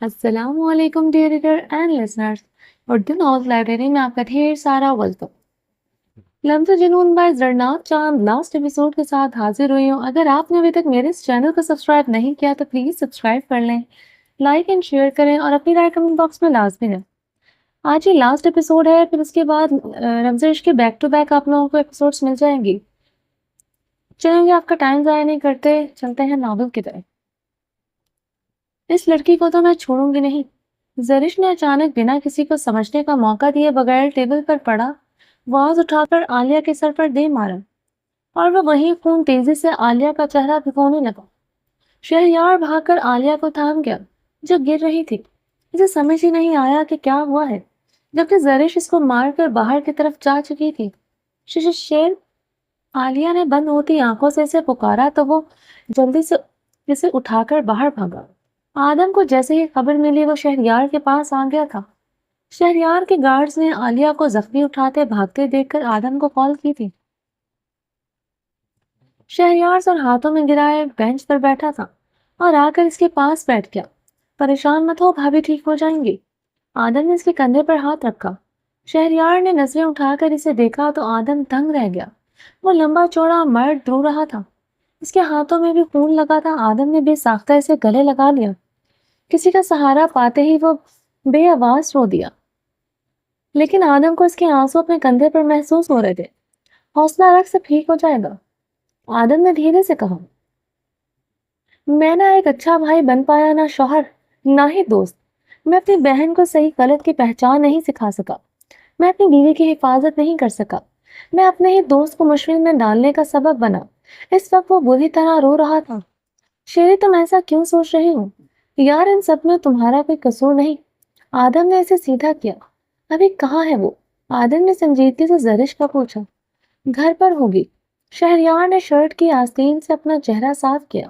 السلام علیکم dear reader and listeners, Urdu novel library میں آپ کا ڈھیر سارا ویلکم۔ لمز جنون بائی زرنات چاند لاسٹ ایپیسوڈ کے ساتھ حاضر ہوئی ہوں۔ اگر آپ نے ابھی تک میرے اس چینل کو سبسکرائب نہیں کیا تو پلیز سبسکرائب کر لیں، لائک اینڈ شیئر کریں اور اپنی رائے کمنٹ باکس میں لازمی دیں۔ آج یہ لاسٹ ایپیسوڈ ہے، پھر اس کے بعد رمض عشق کے بیک ٹو بیک آپ لوگوں کو ایپیسوڈس مل جائیں گی۔ چلیں گے، آپ کا ٹائم ضائع نہیں کرتے، چلتے ہیں ناول کی طرف۔ اس لڑکی کو تو میں چھوڑوں گی نہیں، زرش نے اچانک بنا کسی کو سمجھنے کا موقع دیے بغیر ٹیبل پر پڑا واز اٹھا کر عالیہ کے سر پر دے مارا، اور وہ وہی خون تیزی سے عالیہ کا چہرہ بھگونے لگا۔ شہریار بھاگ کر عالیہ کو تھام گیا جو گر رہی تھی۔ اسے سمجھ ہی نہیں آیا کہ کیا ہوا ہے، جبکہ زرش اس کو مار کر باہر کی طرف جا چکی تھی۔ شیر، عالیہ نے بند ہوتی آنکھوں سے اسے پکارا تو وہ جلدی سے اسے اٹھا کر باہر بھاگا۔ آدم کو جیسے ہی خبر ملی وہ شہریار کے پاس آ گیا تھا۔ شہریار کے گارڈز نے عالیہ کو زخمی اٹھاتے بھاگتے دیکھ کر آدم کو کال کی تھی۔ شہریار سر ہاتھوں میں گرائے بینچ پر بیٹھا تھا اور آ کر اس کے پاس بیٹھ گیا۔ پریشان مت ہو، بھابھی ٹھیک ہو جائیں گی۔ آدم نے اس کے کندھے پر ہاتھ رکھا۔ شہریار نے نظریں اٹھا کر اسے دیکھا تو آدم دنگ رہ گیا۔ وہ لمبا چوڑا مرد رو رہا تھا، اس کے ہاتھوں میں بھی خون لگا تھا۔ آدم نے بے ساختہ اسے گلے لگا لیا۔ کسی کا سہارا پاتے ہی وہ بے آواز رو دیا، لیکن آدم کو اس کے آنسو اپنے کندھے پر محسوس ہو رہے تھے۔ حوصلہ رکھ، سب ٹھیک ہو جائے گا، آدم نے دھیرے سے کہا۔ میں نہ ایک اچھا بھائی بن پایا، نہ شوہر، نہ ہی دوست۔ میں اپنی بہن کو صحیح غلط کی پہچان نہیں سکھا سکا، میں اپنی بیوی کی حفاظت نہیں کر سکا، میں اپنے ہی دوست کو مشکل میں ڈالنے کا سبب بنا۔ اس وقت وہ بری طرح رو رہا تھا۔ شیری، تم ایسا کیوں سوچ رہی ہو؟ یار، ان سب میں تمہارا کوئی قصور نہیں۔ آدم نے اسے سیدھا کیا۔ ابھی کہاں ہے وہ؟ آدم نے سنجیدگی سے زرش کا پوچھا۔ گھر پر ہوگی۔ شہریار نے شرٹ کی آستین سے اپنا چہرہ صاف کیا۔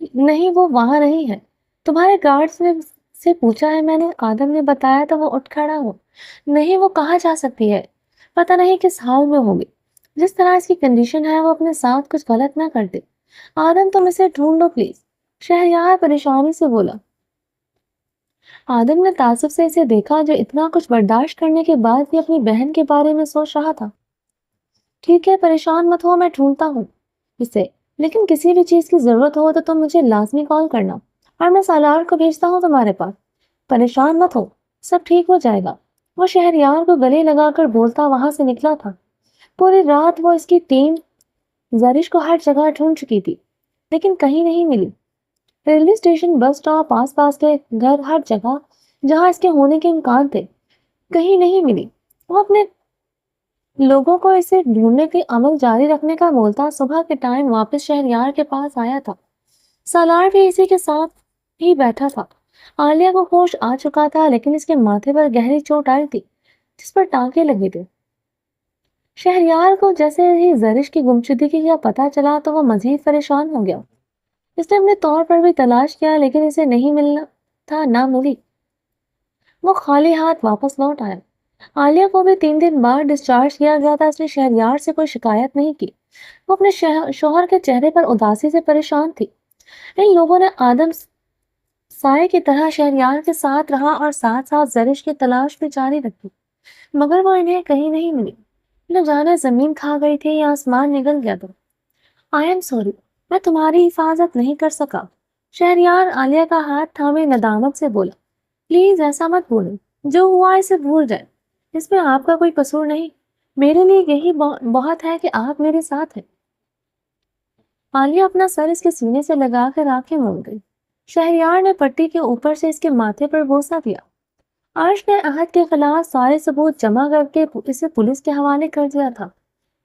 نہیں، وہ وہاں نہیں ہے، تمہارے گارڈز نے سے پوچھا ہے میں نے، آدم نے بتایا تو وہ اٹھ کھڑا ہو۔ نہیں، وہ کہاں جا سکتی ہے؟ پتہ نہیں کس حال میں ہوگی۔ جس طرح اس کی کنڈیشن ہے وہ اپنے ساتھ کچھ غلط نہ کر دے۔ آدم، تم اسے ڈھونڈو پلیز، شہریار پریشانی سے بولا۔ آدم نے تعصب سے اسے دیکھا جو اتنا کچھ برداشت کرنے کے بعد بھی اپنی بہن کے بارے میں سوچ رہا تھا۔ ٹھیک ہے، پریشان مت ہو، میں ڈھونڈتا ہوں اسے، لیکن کسی بھی چیز کی ضرورت ہو تو تم مجھے لازمی کال کرنا، اور میں سالار کو بھیجتا ہوں تمہارے پاس۔ پریشان مت ہو، سب ٹھیک ہو جائے گا، وہ شہریار کو گلے لگا کر بولتا وہاں سے نکلا تھا۔ پوری رات وہ اس کی ٹیم زرش کو ہر جگہ ڈھونڈ چکی تھی، لیکن کہیں نہیں ملی۔ ریلوے اسٹیشن، بس اسٹاپ، آس پاس کے گھر، ہر جگہ جہاں اس کے ہونے کے امکان تھے، کہیں نہیں ملی۔ وہ اپنے لوگوں کو اسے ڈھونڈنے کے عمل جاری رکھنے کا بولتا صبح کے ٹائم واپس شہریار کے پاس آیا تھا۔ سالار بھی اسی کے ساتھ ہی بیٹھا تھا۔ عالیہ کو ہوش آ چکا تھا، لیکن اس کے ماتھے پر گہری چوٹ آئی تھی جس پر ٹانکے لگے تھے۔ شہریار کو جیسے ہی زرش کی گمشدگی کا پتہ چلا تو وہ مزید پریشان ہو گیا۔ اس نے اپنے طور پر بھی تلاش کیا، لیکن اسے نہیں ملنا تھا، نہ ملی۔ وہ خالی ہاتھ واپس لوٹ آیا۔ عالیہ کو بھی 3 دن بعد ڈسچارج کیا گیا تھا۔ اس نے شہریار سے کوئی شکایت نہیں کی۔ وہ اپنے شوہر کے چہرے پر اداسی سے پریشان تھی۔ ان لوگوں نے آدم سائے کی طرح شہریار کے ساتھ رہا اور ساتھ ساتھ زرش کی تلاش بھی جاری رکھی، مگر وہ انہیں کہیں نہیں ملی۔ نہ جانے زمین کھا گئی تھی یا آسمان نگل گیا تھا۔ آئی ایم سوری، میں تمہاری حفاظت نہیں کر سکا، شہریار عالیہ کا ہاتھ تھامے ندامت سے بولا۔ پلیز ایسا مت بولیں، جو ہوا اسے بھول جائے، اس میں آپ کا کوئی قصور نہیں، میرے لیے یہی بہت ہے کہ آپ میرے ساتھ ہیں۔ عالیہ اپنا سر اس کے سینے سے لگا کر آنکھیں موند گئی۔ شہریار نے پٹی کے اوپر سے اس کے ماتھے پر بوسہ دیا۔ عرش نے عہد کے خلاف سارے ثبوت جمع کر کے اسے پولیس کے حوالے کر دیا تھا،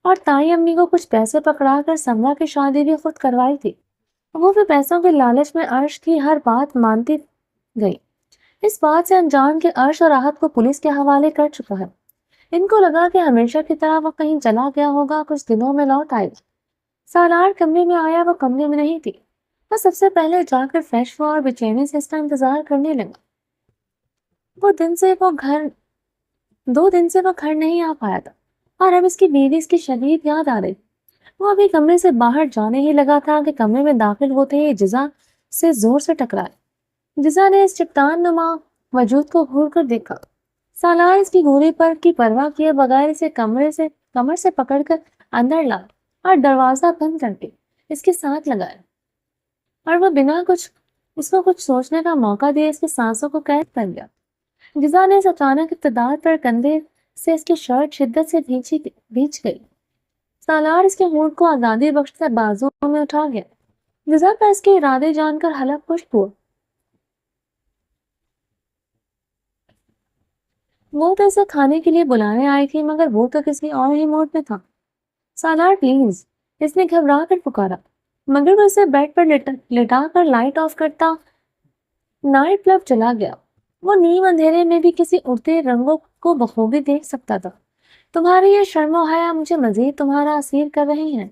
اور تائی امی کو کچھ پیسے پکڑا کر سمرا کی شادی بھی خود کروائی تھی۔ وہ بھی پیسوں کے لالچ میں عرش کی ہر بات مانتی گئی۔ اس بات سے انجان کے عرش اور راحت کو پولیس کے حوالے کر چکا ہے۔ ان کو لگا کہ ہمیشہ کی طرح وہ کہیں چلا گیا ہوگا، کچھ دنوں میں لوٹ آئے گا۔ سالار کمرے میں آیا، وہ کمرے میں نہیں تھی۔ وہ سب سے پہلے جا کر فریش ہوا اور بے چینی سے اس کا انتظار کرنے لگا۔ وہ 2 دن سے وہ گھر نہیں آ پایا تھا، اور اب اس کی بیوی اس کی شدید یاد آ رہی۔ وہ ابھی کمرے سے باہر جانے ہی لگا تھا کہ کمرے میں داخل ہوتے ہی جزا سے زور سے ٹکرائے۔ جزا نے اس چٹان نما وجود کو گھور کر دیکھا۔ سالار اس کی گھوڑی پر کی پرواہ کیے بغیر اسے کمر سے پکڑ کر اندر لا اور دروازہ بند کر کے اس کے ساتھ لگایا، اور وہ بنا اس کو کچھ سوچنے کا موقع دیے اس کی سانسوں کو قید کر لیا۔ جزا نے اس اچانک ابتدار پر کندھے سے اس کی شرٹ شدت سے بھیج گئی۔ سالار اس کے ہونٹ کو آزادی بخشتے بازوؤں میں اٹھا گیا۔ جزا کا اس کے ارادے جان کر حلق خشک ہوا۔ وہ تو اسے کھانے کے لیے بلانے آئی تھی، مگر وہ تو کسی اور ہی موڈ میں تھا۔ سالار پلیز، اس نے گھبرا کر پکارا، مگر وہ اسے بیڈ پر لٹا کر لائٹ آف کرتا نائٹ کلب چلا گیا۔ وہ نیم اندھیرے میں بھی کسی اڑتے رنگوں کو بخوبی دیکھ سکتا تھا۔ تمہاری یہ شرم و حیا مجھے مزید تمہارا اسیر کر رہی ہیں۔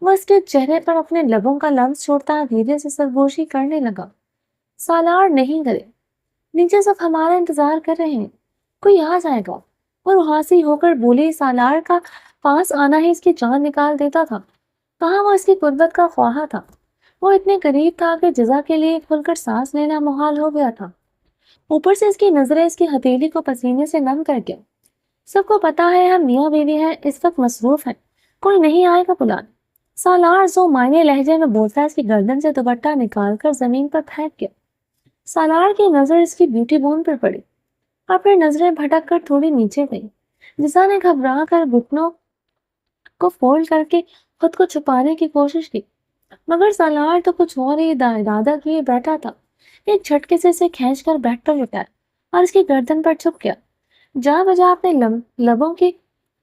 وہ اس کے چہرے پر اپنے لبوں کا لمس چھوڑتا دھیرے سے سرگوشی کرنے لگا۔ سالار نہیں کرے، نیچے سب ہمارا انتظار کر رہے ہیں، کوئی آ جائے گا۔ وہ روحاسی ہو کر بولی۔ سالار کا پاس آنا ہی اس کی جان نکال دیتا تھا۔ کہاں وہ اس کی قربت کا خواہاں تھا۔ وہ اتنے قریب تھا کہ جزا کے لیے کھل کر سانس لینا محال ہو گیا تھا۔ اوپر سے اس کی نظریں اس کی ہتھیلی کو پسینے سے نم کر گیا۔ سب کو پتا ہے ہم میاں بیوی ہیں، اس وقت مصروف ہیں، کوئی نہیں آئے گا بلانے۔ سالار زو معنی لہجے میں بولتا اس کی گردن سے دوپٹہ نکال کر زمین پر پھینک گیا۔ سالار کی نظر اس کی بیوٹی بون پر پڑی اور پھر نظریں بھٹک کر تھوڑی نیچے گئی۔ جزا نے گھبرا کر گھٹنوں کو فولڈ کر کے خود کو چھپانے کی کوشش کی، مگر سالار تو کچھ اور ہی ارادہ کیے بیٹھا تھا۔ ایک جھٹکے سے اسے کھینچ کر بیڈ پر لٹایا اور اس کی گردن پر چھپ گیا۔ جا بجا اپنے لبوں کی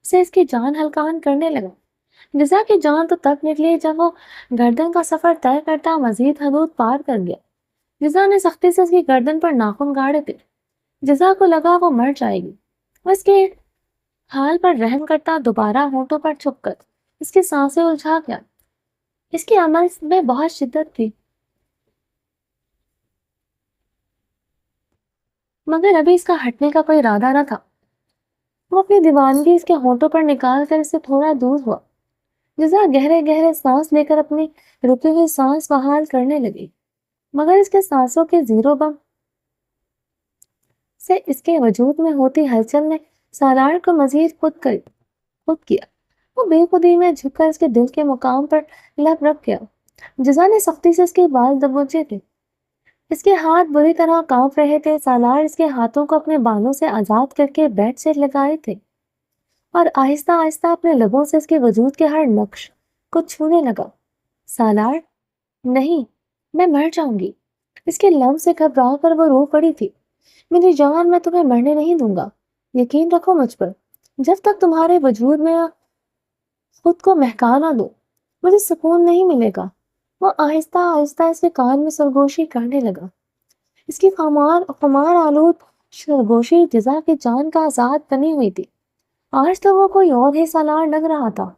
سے اس کی جان ہلکان کرنے لگا۔ جزا کی جان تو تب نکلی جب وہ گردن کا سفر طے کرتا مزید حدود پار کر گیا۔ جزا نے سختی سے اس کی گردن پر ناخن گاڑے تھے۔ جزا کو لگا وہ مر جائے گی۔ وہ اس کے حال پر رحم کرتا دوبارہ ہونٹوں پر چھپ کر اس کی سانسیں الجھا گیا۔ اس کی عمل میں بہت شدت تھی، مگر ابھی اس کا ہٹنے کا کوئی ارادہ نہ تھا۔ وہ اپنی دیوانگی اس کے ہونٹوں پر نکال کر اس سے تھوڑا دور ہوا۔ جزا گہرے گہرے سانس لے کر اپنی رکی ہوئی سانس بحال کرنے لگی، مگر اس کے سانسوں کے زیرو بم سے اس کے وجود میں ہوتی ہلچل نے سالار کو مزید خود کیا۔ وہ بے خودی میں جھک کر اس کے دل کے مقام پر لب رکھ گیا۔ جزا نے سختی سے اس کے بال دبوچے تھے، اس کے ہاتھ بری طرح کانپ رہے تھے۔ سالار اس کے ہاتھوں کو اپنے بالوں سے آزاد کر کے بیڈ سے لگائے تھے اور آہستہ آہستہ اپنے لبوں سے اس کے وجود کے ہر نقش کو چھونے لگا۔ سالار، نہیں، میں مر جاؤں گی۔ اس کے لب سے گھبرا کر وہ رو پڑی تھی۔ میری جان، میں تمہیں مرنے نہیں دوں گا، یقین رکھو مجھ پر۔ جب تک تمہارے وجود میں خود کو مہکا نہ دو مجھے سکون نہیں ملے گا۔ وہ آہستہ آہستہ اس کے کان میں سرگوشی کرنے لگا۔ اس کی خمار آلود سرگوشی جزا کی جان کا آزاد بنی ہوئی تھی۔ آج تو وہ کوئی اور ہی سالار لگ رہا تھا۔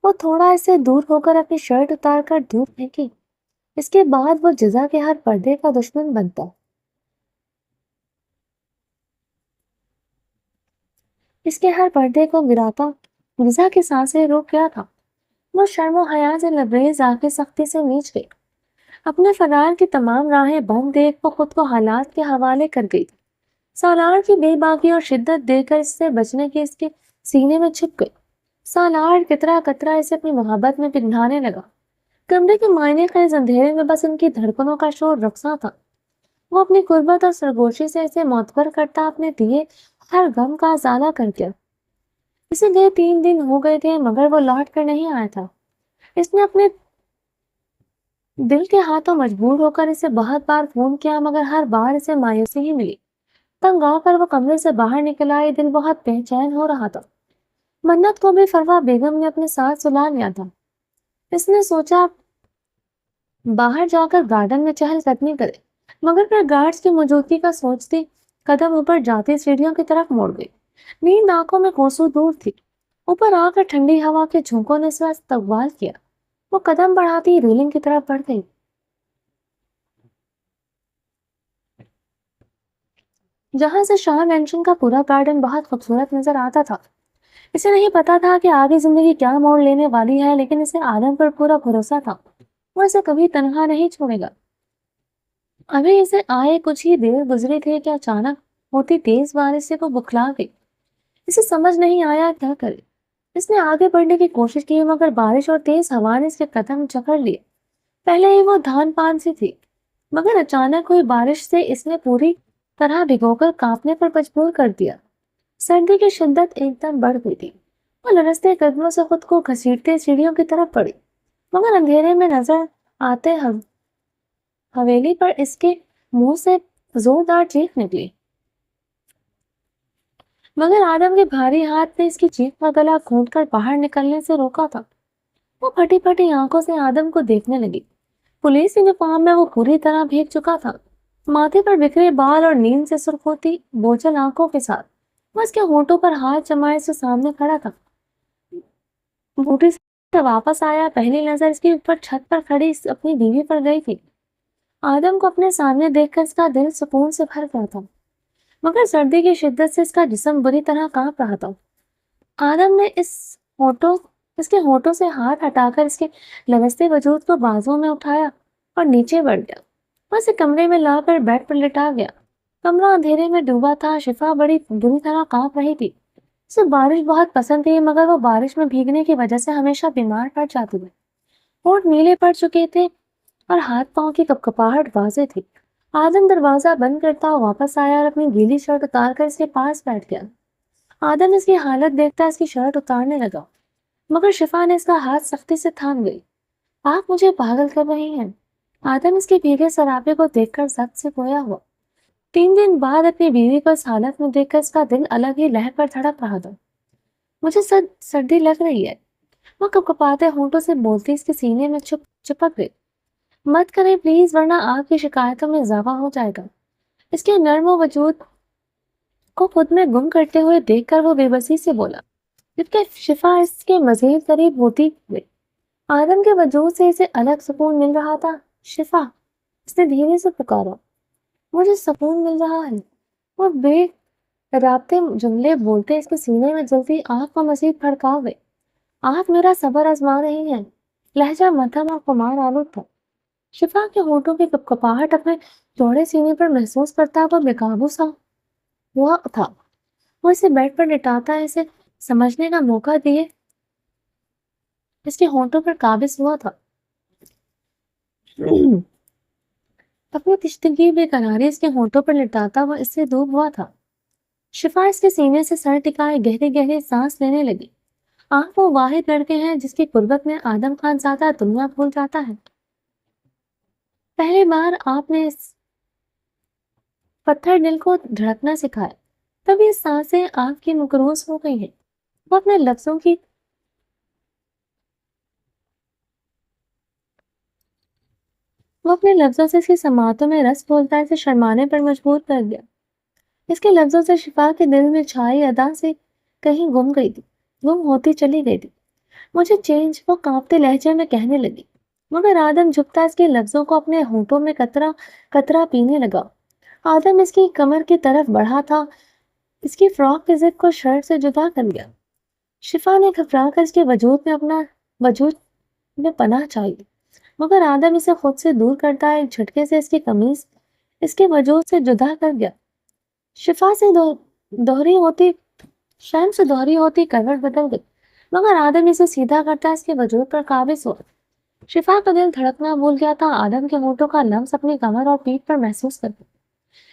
وہ تھوڑا اس سے دور ہو کر اپنی شرٹ اتار کر دور پھینکی۔ اس کے بعد وہ جزا کے ہر پردے کا دشمن بنتا۔ اس کے ہر پردے کو گراتا۔ جزا کی سانسیں روک گیا تھا۔ وہ شرم و حیا سے لبریز آنکھیں سختی سے میچ گئی۔ اپنے فرار کی تمام راہیں بند دیکھ وہ خود کو حالات کے حوالے کر گئی۔ سالار کی بے باکی اور شدت دیکھ کر اس سے بچنے کی اس کے سینے میں چھپ گئی۔ سالار قطرہ قطرہ اسے اپنی محبت میں پگھلانے لگا۔ کمرے کے مائنے خیز اندھیرے میں بس ان کی دھڑکنوں کا شور رقصاں تھا۔ وہ اپنی قربت اور سرگوشی سے اسے معتبر کرتا اپنے دیے ہر غم کا ازالہ کر گیا۔ اسے گئے 3 دن ہو گئے تھے، مگر وہ لوٹ کر نہیں آیا تھا۔ اس نے اپنے دل کے ہاتھوں مجبور ہو کر اسے بہت بار فون کیا، مگر ہر بار اسے مایوسی ہی ملی۔ تنگ آ کر وہ کمرے سے باہر نکل آئی۔ دل بہت بے چین ہو رہا تھا۔ منت کو بھی فروا بیگم نے اپنے ساتھ سلا لیا تھا۔ اس نے سوچا باہر جا کر گارڈن میں چہل قدمی کرے، مگر پھر گارڈز کی موجودگی کا سوچتی قدم اوپر جاتی سیڑھیوں کی طرف موڑ گئی۔ نیند آنکھوں میں کوسوں دور تھی۔ اوپر آ کر ٹھنڈی ہوا کے جھونکوں نے اس کا استقبال کیا۔ وہ قدم بڑھاتی ریلنگ کی طرف بڑھ گئی۔ جہاں سے شاہ مینشن کا پورا گارڈن بہت خوبصورت نظر آتا تھا۔ اسے نہیں پتا تھا کہ آگے زندگی کیا موڑ لینے والی ہے، لیکن اسے آدم پر پورا بھروسہ تھا۔ وہ اسے کبھی تنہا نہیں چھوڑے گا۔ ابھی اسے آئے کچھ ہی دیر گزری تھی کہ اچانک ہوتی تیز بارش سے وہ بکھلا گئی۔ اسے سمجھ نہیں آیا کیا کرے۔ اس نے آگے بڑھنے کی کوشش کی مگر بارش اور تیز ہوا نے اس کے قدم جکڑ لیے۔ پہلے ہی وہ دھان پان سی تھی مگر اچانک ہوئی بارش سے اس نے پوری طرح بھگو کر کانپنے پر مجبور کر دیا۔ سردی کی شدت ایک دم بڑھ گئی تھی۔ وہ لرزتے قدموں سے خود کو گھسیٹتے سیڑھیوں کی طرف پڑی مگر اندھیرے میں نظر آتے حویلی پر اس کے منہ سے زوردار چیخ نکلی مگر آدم کے بھاری ہاتھ نے اس کی چیخ کا گلا گھونٹ کر باہر نکلنے سے روکا تھا۔ وہ پھٹی پھٹی آنکھوں سے آدم کو دیکھنے لگی۔ پولیس یونیفارم میں وہ پوری طرح بھیگ چکا تھا۔ ماتھے پر بکھرے بال اور نیند سے سرخ ہوتی بوجھل آنکھوں کے ساتھ وہ اس کے ہونٹوں پر ہاتھ جمائے سے سامنے کھڑا تھا۔ بوٹی سے واپس آیا، پہلی نظر اس کی اوپر چھت پر کھڑی اپنی بیوی پر گئی تھی۔ آدم کو اپنے سامنے دیکھ کر اس کا دل سکون سے بھر گیا تھا مگر سردی کی شدت سے اس کا جسم بری طرح کانپ رہا تھا۔ آدم نے اس کے ہونٹوں سے ہاتھ ہٹا کر اس کے لرزتے وجود کو بازوں میں اٹھایا اور نیچے بڑھ گیا۔ وہ اسے کمرے میں لا کر بیڈ پر لٹا گیا۔ کمرہ اندھیرے میں ڈوبا تھا۔ شفا بڑی بری طرح کانپ رہی تھی۔ اسے بارش بہت پسند تھی مگر وہ بارش میں بھیگنے کی وجہ سے ہمیشہ بیمار پڑ جاتی ہے۔ ہونٹ نیلے پڑ چکے تھے اور ہاتھ پاؤں کی کپکپاہٹ واضح تھی۔ آدم دروازہ بند کرتا واپس آیا اور اپنی گیلی شرٹ اتار کر اس کے پاس بیٹھ گیا۔ آدم اس کی حالت دیکھتا اس کی شرٹ اتارنے لگا مگر شفا نے اس کا ہاتھ سختی سے تھام گئی۔ آپ مجھے پاگل کر رہی ہیں۔ آدم اس کے بھیگے سراپے کو دیکھ کر سخت سے گویا ہوا۔ 3 دن بعد اپنی بیوی کو اس حالت میں دیکھ کر اس کا دل الگ ہی لہر پر دھڑک رہا تھا۔ مجھے سردی لگ رہی ہے، وہ کپکپاتے ہونٹوں سے بولتی اس کے سینے میں چپک گئی۔ مت کریں پلیز ورنہ آپ کی شکایتوں میں اضافہ ہو جائے گا۔ اس کے نرم وجود کو خود میں گم کرتے ہوئے دیکھ کر وہ بے بسی سے بولا جبکہ شفا اس کے مزید قریب ہوتی گئی۔ آدم کے وجود سے اسے الگ سکون مل رہا تھا۔ شفا، اس نے دھیرے سے پکارا، مجھے سکون مل رہا ہے۔ وہ بے رابطے جملے بولتے اس کے سینے میں جلتی آنکھ کو مزید بھڑکا گئے۔ آپ میرا صبر آزما رہی ہیں۔ لہجہ مدھم اور خمار آلود تھا۔ شفا کے ہونٹوں کی کپکپاہٹ اپنے چوڑے سینے پر محسوس کرتا وہ بے قابو سا ہوا تھا۔ وہ اسے بیڈ پر لٹاتا اسے سمجھنے کا موقع دیے اس کے ہونٹوں پر قابض ہوا تھا۔ اپنی تشتگی بے قراری اس کے ہونٹوں پر لٹاتا وہ اس سے دور ہوا تھا۔ شفا اس کے سینے سے سر ٹکائے گہری گہری سانس لینے لگی۔ آپ وہ واحد لڑکے ہیں جس کی قربت میں آدم خان زیادہ دنیا بھول جاتا ہے۔ پہلی بار آپ نے اس پتھر دل کو دھڑکنا سکھایا تب یہ سانسیں آپ کی مقروض ہو گئی ہیں۔ وہ اپنے لفظوں سے اس کی سماعتوں میں رس بولتا اسے شرمانے پر مجبور کر دیا۔ اس کے لفظوں سے شفا کے دل میں چھائی ادا سے کہیں گم ہوتی چلی گئی تھی۔ مجھے چینج، وہ کانپتے لہجے میں کہنے لگی مگر آدم جھکتا اس کے لفظوں کو اپنے ہونٹوں میں قطرہ قطرہ پینے لگا۔ آدم اس کی کمر کی طرف بڑھا تھا، اس کی فراک کے زپ کو شرٹ سے جدا کر گیا۔ شفا نے گھبرا کر اس کے وجود میں پناہ چاہی مگر آدم اسے خود سے دور کرتا ایک جھٹکے سے اس کی قمیض اس کے وجود سے جدا کر گیا۔ شفا سے دوہری ہوتی کروٹ بدل گئی مگر آدم اسے سیدھا کرتا اس کے وجود پر قابض ہوا۔ شفا کا دل دھڑکنا بھول گیا تھا۔ آدم کے ہونٹوں کا لمس اپنی کمر اور پیٹھ پر محسوس کر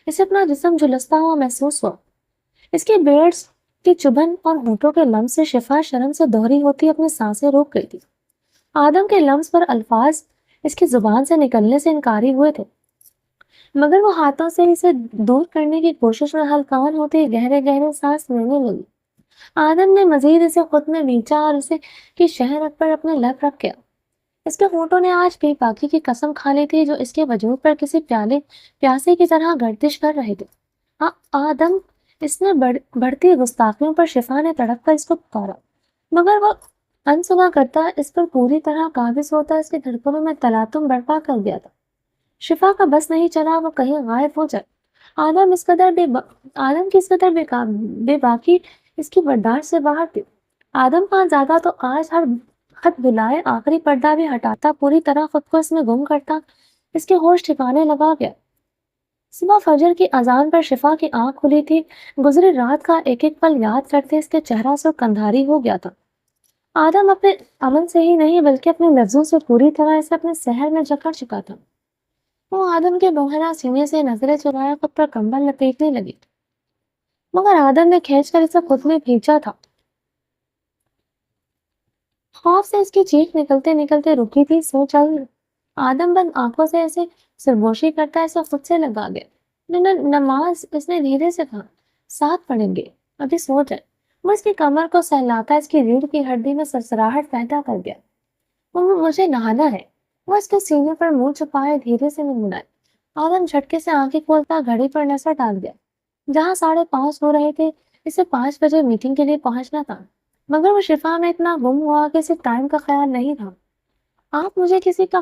اسے اپنا جسم جھلستا ہوا محسوس ہوا۔ اس کے بیٹس کی چبھن اور ہونٹوں کے لمس سے شفا شرم سے دوہری ہوتی اپنی سانسیں روک گئی تھی۔ آدم کے لمس پر الفاظ اس کی زبان سے نکلنے سے انکاری ہوئے تھے مگر وہ ہاتھوں سے اسے دور کرنے کی کوشش میں ہلکان ہوتی گہرے گہرے سانس لینے لگی۔ آدم نے مزید اسے خود میں نیچا اور اسے کی شہرت پر اپنے لب رکھ گیا۔ اس کے ہونٹوں نے آج بے باکی کی قسم کھا لی تھی جو اس کے وجود پر کسی پیاسے کی طرح گردش کر رہے تھے۔ آدم، اس نے بڑھتی گستاخیوں پر شفا نے تڑپ کر اس کو پکارا مگر وہ انسوا کرتا اس پر پوری طرح قابض ہوتا اس کے دھڑکنوں میں تلاطم برپا کر گیا تھا۔ شفا کا بس نہیں چلا وہ کہیں غائب ہو جائے۔ آدم کی اس قدر بے باکی اس کی برداشت سے باہر تھی۔ آدم خان زیادہ تو آج ہر خط بلائے آخری پردہ بھی ہٹاتا پوری طرح خود کو اس میں گم کرتا اس کے ہوش ٹھکانے لگا گیا۔ صبح فجر کی اذان پر شفا کی آنکھ کھلی تھی. گزری رات کا ایک ایک پل یاد کرتے اس کے چہرہ سے کندھاری ہو گیا تھا. آدم اپنے عمل سے ہی نہیں بلکہ اپنے لفظوں سے پوری طرح اسے اپنے سحر میں جکڑ چکا تھا. وہ آدم کے بحرا سینے سے نظریں چرائے خود پر کمبل لپیٹنے لگی، مگر آدم نے کھینچ کر اسے خود میں کھینچا تھا. خوف سے اس کی چیخ نکلتے نکلتے رکی تھی. سو چل. آدم بند آنکھوں سے اسے سرگوشی کرتا اسے خود سے لگا گیا. نماز اس نے دھیرے سے کہا، ساتھ پڑھیں گے، ابھی سو جائے. وہ اس کی کمر کو سہلاتا اس کی ریڑھ کی ہڈی میں سرسراہٹ پیدا کر گیا. مجھے نہانا ہے. وہ اس کے سینے پر منہ چھپائے دھیرے سے منگنائے. آدم جھٹکے سے آنکھیں کھولتا گھڑی پر نظر ڈال گیا. جہاں 5:30 ہو رہے تھے اسے 5 بجے میٹنگ کے لیے پہنچنا تھا، مگر وہ شفا میں اتنا گم ہوا کہ اسے ٹائم کا خیال نہیں تھا. آپ مجھے کسی کا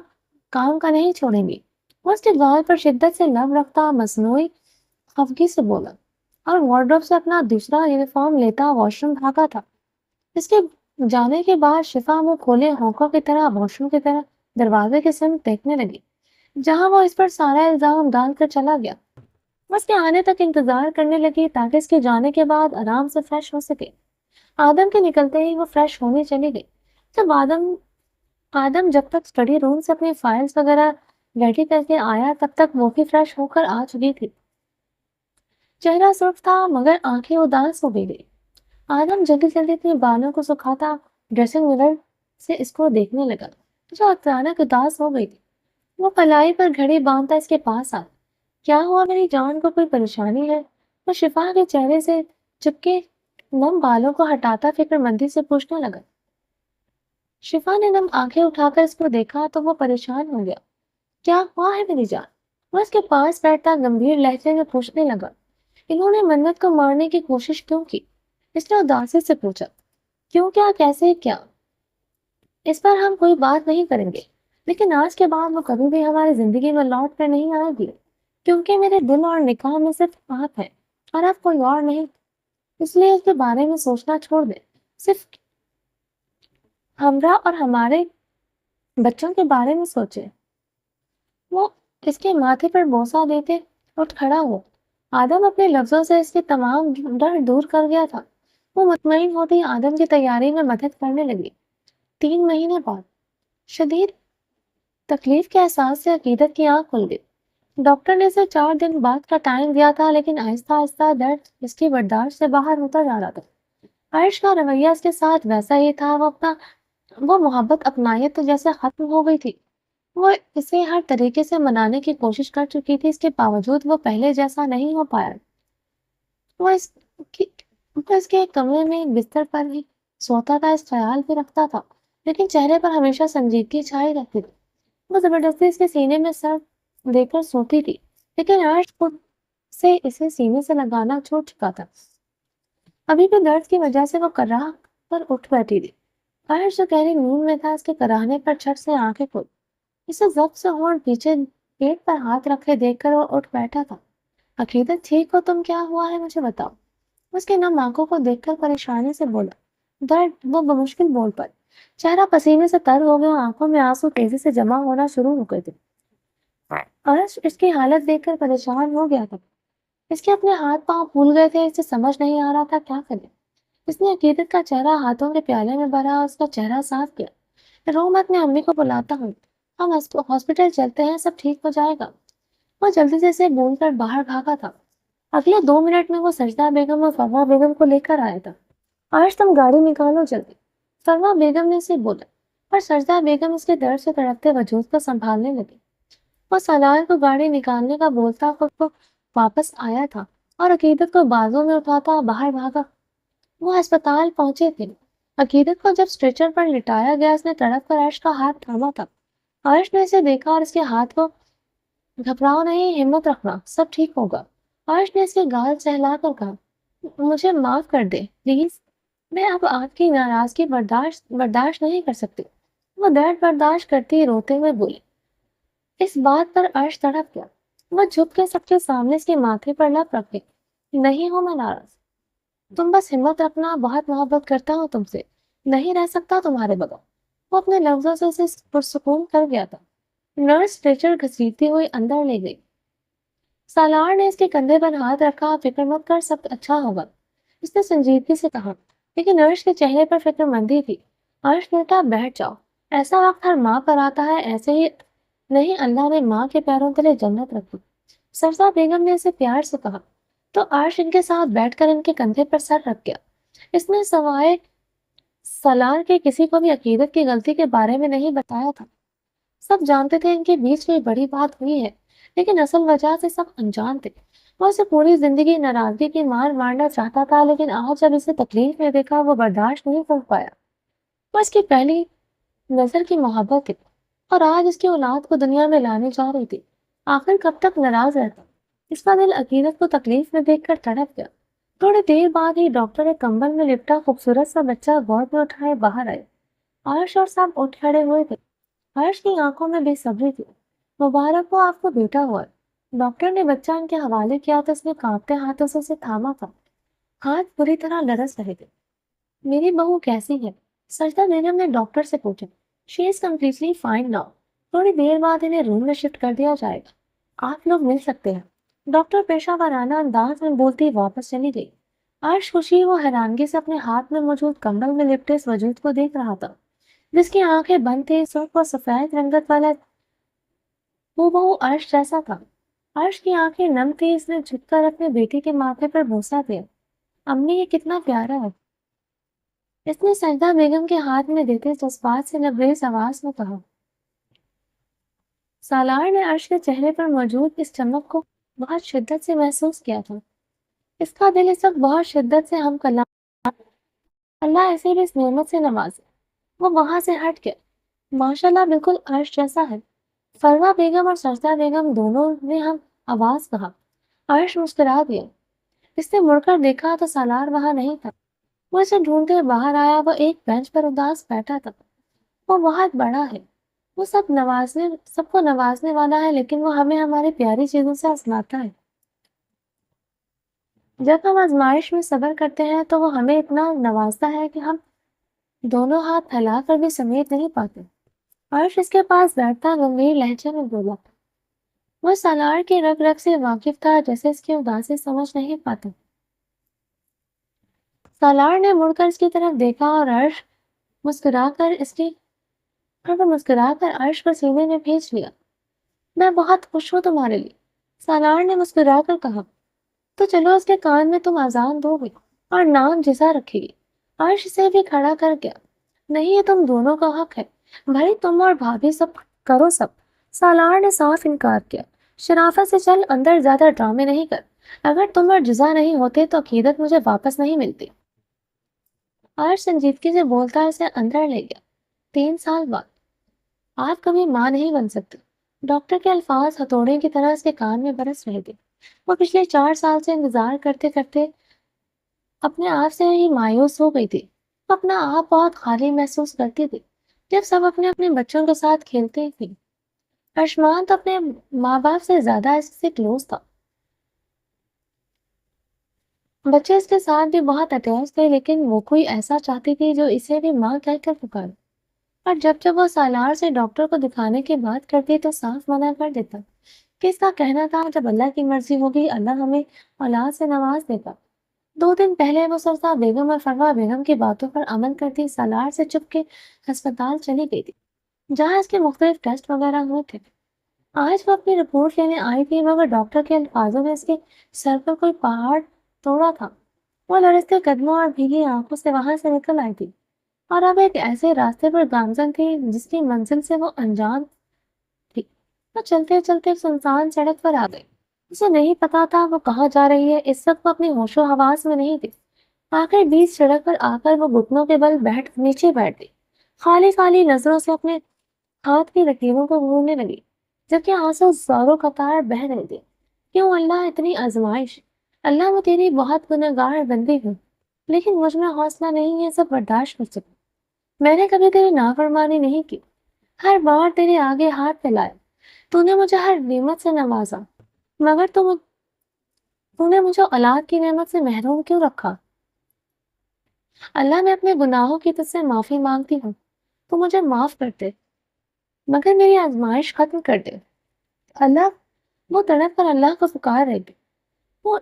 کام کا نہیں چھوڑیں گی. وہ اس کے گال پر شدت سے لب رکھتا مصنوعی خفگی سے بولا اور وارڈروب سے اپنا دوسرا یونیفارم لیتا واش روم بھاگا تھا. اس کے جانے کے بعد شفا منہ کھولے ہونکوں کی طرح واش روم کی طرح دروازے کی سمت دیکھنے لگی، جہاں وہ اس پر سارا الزام ڈال کر چلا گیا. وہ اس کے آنے تک انتظار کرنے لگی تاکہ اس کے جانے کے بعد آرام سے فریش ہو سکے. آدم کے نکلتے ہی وہ فریش ہونے چلی گئی. جب آدم جب تک اسٹڈی روم سے اپنی فائلز وغیرہ ریڈی کر کے آیا تب تک وہ بھی فریش ہو کر آ چکی تھی. چہرہ سرخ تھا مگر آنکھیں اداس ہو گئی. آدم جلدی جلدی اپنے بالوں کو سکھاتا ڈریسنگ مرر سے اس کو دیکھنے لگا جو اچانک اداس ہو گئی تھی. وہ کلائی پر گھڑی باندھتا اس کے پاس آیا. کیا ہوا میری جان کو کوئی پریشانی ہے؟ وہ شفا کے چہرے سے چپکے نم بالوں کو ہٹاتا فکر مندی سے پوچھنے لگا. شفا نے نم آنکھیں اٹھا کر اس کو دیکھا تو وہ پریشان ہو گیا. کیا ہوا ہے میری جان؟ وہ اس کے پاس بیٹھتا گمبھیر لہجے میں پوچھنے لگا. انہوں نے منت کو مارنے کی کوشش کیوں کی؟ اس نے اداسی سے پوچھا. کیوں کیا کیسے کیا؟ اس پر ہم کوئی بات نہیں کریں گے، لیکن آج کے بعد وہ کبھی بھی ہماری زندگی میں لوٹ کر نہیں آئے گی، کیونکہ میرے دل اور نکاح میں صرف آپ ہے اور آپ کوئی اور نہیں. اس لیے اس کے بارے میں سوچنا چھوڑ دیں، صرف ہمراہ اور ہمارے بچوں کے بارے میں سوچیں. وہ اس کے ماتھے پر بوسہ دیتے اٹھ کھڑا ہوا. آدم اپنے لفظوں سے اس کے تمام ڈر دور کر گیا تھا. وہ مطمئن ہوتی آدم کی تیاری میں مدد کرنے لگی. 3 مہینے بعد شدید تکلیف کے احساس سے عقیدت کی آنکھ کھل گئی. ڈاکٹر نے اسے 4 دن بعد کا ٹائم دیا تھا، لیکن آہستہ آہستہ درد اس کی برداشت سے باہر ہوتا جا رہا تھا. عائش کا رویہ اس کے ساتھ ویسا ہی تھا. وہ محبت اپنائیت تو جیسے ختم ہو گئی تھی. وہ اسے ہر طریقے سے منانے کی کوشش کر چکی تھی، اس کے باوجود وہ پہلے جیسا نہیں ہو پایا. وہ اس کے کمرے میں ایک بستر پر ہی سوتا تھا، اس خیال بھی رکھتا تھا، لیکن چہرے پر ہمیشہ سنجیدگی چھائی رہتی تھی. وہ زبردستی اس کے سینے میں سر دے کر سوتی تھی، لیکن عائش خود سے اسے سینے سے لگانا چھوڑ چکا تھا. ابھی بھی درد کی وجہ سے وہ کراہ پر اٹھ بیٹھی تھی. عائش جو گہری نیند میں تھا اس کے کراہنے پر چھٹ سے آنکھیں کھول اسے ضبط سے ہونٹ پیچھے پیٹ پر ہاتھ رکھے دیکھ کر وہ اٹھ بیٹھا تھا. عقیدت ٹھیک ہو تم؟ کیا ہوا ہے مجھے بتاؤ. اس کے نم آنکھوں کو دیکھ کر پریشانی سے بولا. درد؟ وہ بمشکل بول پڑی. چہرہ پسینے سے تر ہو گیا، آنکھوں میں آنسو تیزی سے جمع ہونا شروع ہو گئے تھے. عرش اس کی حالت دیکھ کر پریشان ہو گیا تھا. اس کے اپنے ہاتھ پاؤں پھول گئے تھے، اسے سمجھ نہیں آ رہا تھا کیا کرے. اس نے عقیدت کا چہرہ ہاتھوں کے پیالے میں بھرا، اس کا چہرہ صاف کیا. رو مت، میں امی کو بلاتا ہوں، ہم ہاسپٹل چلتے ہیں، سب ٹھیک ہو جائے گا. وہ جلدی سے اسے بول کر باہر بھاگا تھا. اگلے 2 منٹ میں وہ سجدہ بیگم اور فروا بیگم کو لے کر آیا تھا. آج تم گاڑی نکالو جلدی، فروا بیگم نے اسے بولا، اور سجدہ بیگم اس کے درد سے تڑپتے وجود کو سنبھالنے لگی. وہ سلار کو گاڑی نکالنے کا بولتا خود کو واپس آیا تھا اور عقیدت کو بازوں میں اٹھاتا باہر بھاگا. وہ اسپتال پہنچے تھے. عقیدت کو جب اسٹریچر پر لٹایا گیا اس نے تڑپ کر عرش کا ہاتھ تھاما تھا. عرش نے اسے دیکھا اور اس کے ہاتھ کو گھبراؤ نہیں، ہمت رکھنا، سب ٹھیک ہوگا. عرش نے اس کے گال سہلا کر کہا، مجھے معاف کر دے پلیز، میں اب آپ کی ناراضگی برداشت نہیں کر سکتی. وہ درد برداشت کرتی روتے ہوئے بولی. اس بات پر عرش تڑپ گیا. وہ جھک کے سب کے سامنے اس کے ماتھے پر لب رکھ گئی. نہیں ہوں میں ناراض، تم بس ہمت رکھنا، بہت محبت کرتا ہوں تم سے، نہیں رہ سکتا تمہارے بغیر. وہ اپنے لفظوں سے اسے پرسکون کر گیا تھا. نرس اسٹریچر گھسیٹتی ہوئی اندر لے گئی. سالار نے اس کے کندھے پر ہاتھ رکھا. فکر مت کر, سب اچھا ہوگا, اس نے سنجیدگی سے کہا. لیکن عرش کے چہرے پر فکر مندی تھی. عرش بیٹا بیٹھ جاؤ, ایسا وقت ہر ماں پر آتا ہے, ایسے ہی نہیں اللہ نے ماں کے پیروں تلے جنت رکھی. سرسا بیگم نے اسے پیار سے کہا. تو عرش ان کے ساتھ بیٹھ کر ان کے کندھے پر سر رکھ گیا. اس نے سوائے سالار کے کسی کو بھی عقیدت کی غلطی کے بارے میں نہیں بتایا تھا. سب جانتے تھے ان کے بیچ کوئی بڑی بات ہوئی ہے, لیکن اصل وجہ سے سب انجان تھے. وہ اسے پوری زندگی ناراضگی کی مار مارنا چاہتا تھا, لیکن آج جب اسے تکلیف میں دیکھا وہ برداشت نہیں کر پایا. وہ اس کی پہلی نظر کی محبت تھی, اور آج اس کی اولاد کو دنیا میں لانے جا رہی تھی. آخر کب تک ناراض رہتا؟ اس کا دل عقیدت کو تکلیف میں دیکھ کر تڑپ گیا. تھوڑی دیر بعد ہی ڈاکٹر ایک کمبل میں لپٹا خوبصورت سا بچہ گود میں اٹھائے باہر آئے. عرش اور سب اٹھ کھڑے ہوئے تھے. عرش کی آنکھوں میں بے صبری تھی. مبارک ہو, آپ کو بیٹا ہوا ہے. ڈاکٹر نے بچہ ان کے حوالے کیا تو اس نے کانپتے ہاتھوں سے اسے تھاما تھا. ہاتھ بری طرح لرز رہے تھے. میری بہو کیسی ہے؟ سجدہ بیگم نے ڈاکٹر سے پوچھا. شی از کمپلیٹلی فائن ناؤ. تھوڑی دیر بعد انہیں روم میں شفٹ کر دیا جائے گا. آپ لوگ مل سکتے ہیں. ڈاکٹر پیشہ ورانہ انداز میں بولتی واپس چلی گئی. عرش خوشی و حیرانگی سے اپنے ہاتھ میں موجود کمبل میں لپٹے اس وجود کو دیکھ رہا تھا, جس کی آنکھیں بند تھی. سرخ و سفید رنگت والا وہ بہو عرش جیسا تھا. عرش کی آنکھیں نم تھی. اس نے جھک کر اپنے بیٹی کے ماتھے پر بوسہ دیا. امی یہ کتنا پیارا ہے, اس نے سجدہ بیگم کے ہاتھ میں دیتے جذبات سے لبریز آواز میں کہا. سالار نے عرش کے چہرے پر موجود اس چمک کو بہت شدت سے محسوس کیا تھا. اس کا دل اس وقت بہت شدت سے ہم کلام. اللہ اسے بھی اس نعمت سے نوازے. وہ وہاں سے ہٹ گیا. ماشاءاللہ بالکل عرش جیسا ہے. فروا بیگم اور سجدہ بیگم دونوں نے ہم آواز کہا. عرش مسکرا دیا. اس نے مڑ کر دیکھا تو سالار وہاں نہیں تھا. وہ اسے ڈھونڈتے باہر آیا. وہ ایک بینچ پر اداس بیٹھا تھا. وہ بہت بڑا ہے, وہ سب کو نوازنے والا ہے, لیکن وہ ہمیں ہماری پیاری چیزوں سے آزماتا ہے. جب ہم آزمائش میں صبر کرتے ہیں تو وہ ہمیں اتنا نوازتا ہے کہ ہم دونوں ہاتھ پھیلا کر بھی سمیٹ نہیں پاتے. عرش اس کے پاس بیٹھتا گمبھیر لہجے میں بولا. وہ سالار کے رگ رگ سے واقف تھا, جیسے اس کی اداسی سمجھ نہیں پاتا. سالار نے مڑ کر اس کی طرف دیکھا اور مسکرا کر عرش کو سینے میں بھیج لیا. میں بہت خوش ہوں تمہارے لیے, سالار نے مسکرا کر کہا. تو چلو اس کے کان میں تم اذان دو گے اور نام جزا رکھے گی. عرش سے بھی کھڑا کر گیا. نہیں, یہ تم دونوں کا حق ہے. بھائی تم اور بھابھی سب کرو سب. سالار نے صاف انکار کیا. شرافت سے چل, اندر زیادہ ڈرامے نہیں کر. اگر تم اور جزا نہیں ہوتے تو عقیدت مجھے واپس نہیں ملتی. عرش سنجیدگی سے بولتا اسے اندر لے گیا. 3 سال بعد. آپ کبھی ماں نہیں بن سکتے. ڈاکٹر کے الفاظ ہتھوڑے کی طرح اس کے کان میں برس رہے تھے. وہ پچھلے 4 سال سے انتظار کرتے کرتے اپنے آپ سے ہی مایوس ہو گئی تھی. وہ اپنا آپ بہت خالی محسوس کرتی تھی جب سب اپنے اپنے بچوں کے ساتھ کھیلتے تھے. ارشمان تو اپنے ماں باپ سے زیادہ اس سے کلوز تھا. بچے اس کے ساتھ بھی بہت اٹیچ تھے, لیکن وہ کوئی ایسا چاہتی تھی جو اسے بھی ماں کہہ کر پکارے. اور جب وہ سالار سے ڈاکٹر کو دکھانے کی بات کرتی تو صاف منع کر دیتا کہ اس کا کہنا تھا جب اللہ کی مرضی ہوگی اللہ ہمیں اولاد سے نواز دے گا. 2 دن پہلے وہ سرسا بیگم اور فروا بیگم کی باتوں پر عمل کرتی سالار سے چپ کے ہسپتال چلی گئی تھی, جہاں اس کے مختلف ٹیسٹ وغیرہ ہوئے تھے. آج وہ اپنی رپورٹ لینے آئی تھی, مگر ڈاکٹر کے الفاظوں میں اس کے سر پر کوئی پہاڑ توڑا تھا. وہ لرزتے قدموں اور بھیگی آنکھوں سے وہاں سے نکل آئی تھی, اور اب ایک ایسے راستے پر گامزن تھی جس کی منزل سے وہ انجان تھی. وہ چلتے چلتے ایک سنسان سڑک پر آ گئی. اسے نہیں پتا تھا وہ کہاں جا رہی ہے. اس وقت وہ اپنی ہوش و حواس میں نہیں تھی. آخر بیچ سڑک پر آ کر وہ گھٹنوں کے بل نیچے بیٹھ گئی. خالی نظروں سے اپنے ہاتھ کی لکیروں کو گھورنے لگی, جبکہ آنسو زاروں قطار بہہ رہے تھے. کیوں اللہ اتنی آزمائش؟ اللہ میں تیری بہت گنہگار بندی ہوں, لیکن مجھ میں حوصلہ نہیں ہے سب برداشت کر سکوں. میں نے کبھی تیری نافرمانی نہیں کی, ہر بار تیرے آگے ہاتھ پھیلائے. تو نے مجھے ہر نعمت سے نوازا, مگر تو نے مجھے اولاد کی نعمت سے محروم کیوں رکھا؟ اللہ میں اپنے گناہوں کی تجھ سے معافی مانگتی ہوں, تو مجھے معاف کر دے, مگر میری آزمائش ختم کر دے. اللہ وہ تڑپ کر اللہ کو پکار رہی تھی. وہ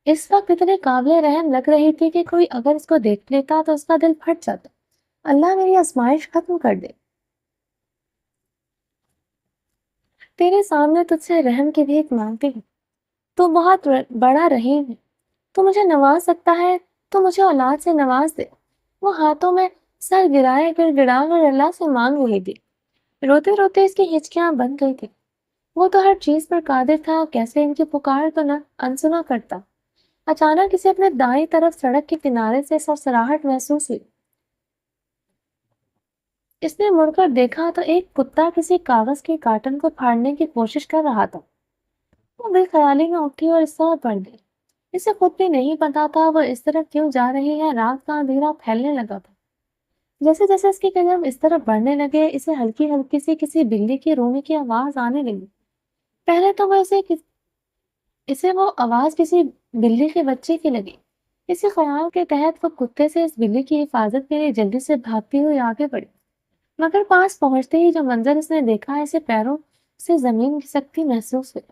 اس وقت اتنے قابل رحم لگ رہی تھی کہ کوئی اگر اس کو دیکھ لیتا تو اس کا دل پھٹ جاتا. اللہ میری آزمائش ختم کر دے. تیرے سامنے تجھ سے رحم کی بھیک مانگتی ہوں. تو بہت بڑا رحیم ہے. تو مجھے نواز سکتا ہے. تو مجھے اولاد سے نواز دے. وہ ہاتھوں میں سر گرائے گڑ گڑا کر اللہ سے مانگ رہی تھی. روتے روتے اس کی ہچکیاں بن گئی تھی. وہ تو ہر چیز پر قادر تھا. کیسے ان کی پکار تو نہ انسنا کرتا. اچانک اسے اپنے دائیں طرف سڑک کے کنارے سے سرسراہٹ محسوس ہوئی. اس نے مڑ کر دیکھا تو ایک کتا کسی کاغذ کے کارٹن کو پھاڑنے کی کوشش کر رہا تھا. وہ بے خیالی میں اٹھی اور اس طرف بڑھ گئی. اسے خود بھی نہیں پتا تھا وہ اس طرف کیوں جا رہی ہے. رات کا اندھیرا پھیلنے لگا تھا. جیسے جیسے اس کے قدم اس طرف بڑھنے لگے اسے ہلکی ہلکی سی کسی بلی کی رونے کی آواز آنے لگی. پہلے تو اسے وہ آواز کسی بلی کے بچے کی لگی. اسی خیال کے تحت وہ کتے سے اس بلی کی حفاظت کے لیے جلدی سے بھاگتی ہوئی آگے بڑھی. مگر پاس پہنچتے ہی جو منظر اس نے دیکھا اسے پیروں سے زمین کھسکتی محسوس ہوئی.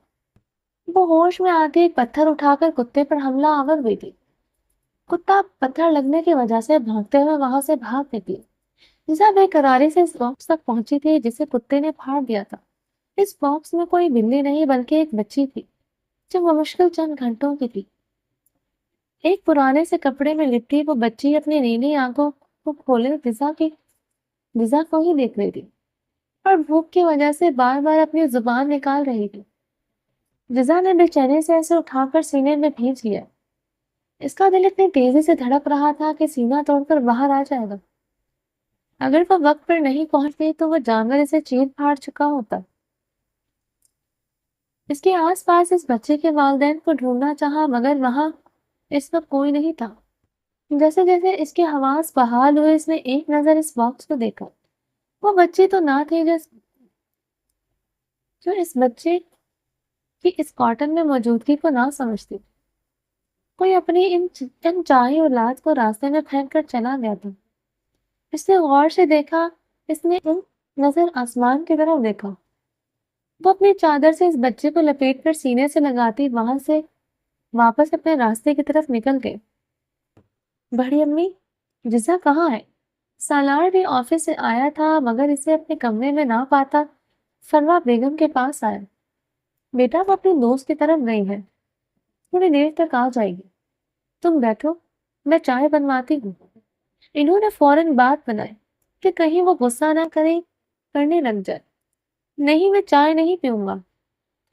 وہ ہوش میں آتے ایک پتھر اٹھا کر کتے پر حملہ آور ہوئی تھی. کتا پتھر لگنے کی وجہ سے بھاگتے ہوئے وہاں سے بھاگ نکلی. جسا بے قراری سے اس باکس تک پہنچی تھی جسے کتے نے پھاڑ دیا تھا. اس باکس میں کوئی بلی نہیں بلکہ ایک بچی تھی جو مشکل چند گھنٹوں کی تھی. ایک پرانے سے کپڑے میں لپٹی وہ بچی اپنی نیلی آنکھوں کو کھولے غذا کو ہی دیکھ رہی تھی اور بھوک کی وجہ سے بار بار اپنی زبان نکال رہی تھی. غذا نے بے چینی سے اسے اٹھا کر سینے میں بھینچ لیا. اس کا دل اتنی تیزی سے دھڑک رہا تھا کہ سینہ توڑ کر باہر آ جائے گا. اگر وہ وقت پر نہیں پہنچتی تو وہ جانور اسے چیر پھاڑ چکا ہوتا. اس کے آس پاس اس بچے کے والدین کو ڈھونڈنا چاہا مگر وہاں اس وقت کوئی نہیں تھا. جیسے جیسے اس کے حواس بحال ہوئے اس نے ایک نظر اس باکس کو دیکھا. وہ بچی تو نہ تھی جو اس بچے کی اس کارٹن میں موجودگی کو نہ سمجھتی. کوئی اپنی ان چاہی اولاد کو راستے میں پھینک کر چلا گیا تھا. اس نے غور سے دیکھا. اس نے نظر آسمان کی طرف دیکھا. وہ اپنی چادر سے اس بچے کو لپیٹ کر سینے سے لگاتی وہاں سے واپس اپنے راستے کی طرف نکل گئے. بڑی امی جزا کہاں ہے؟ سالار بھی آفس سے آیا تھا مگر اسے اپنے کمرے میں نہ پاتا فروا بیگم کے پاس آیا. بیٹا وہ اپنی دوست کی طرف گئی ہے. تھوڑی دیر تک آ جائے گی. تم بیٹھو میں چائے بنواتی ہوں. انہوں نے فوراً بات بنائی کہ کہیں وہ غصہ نہ کرنے لگ جائے. نہیں میں چائے نہیں پیوں گا.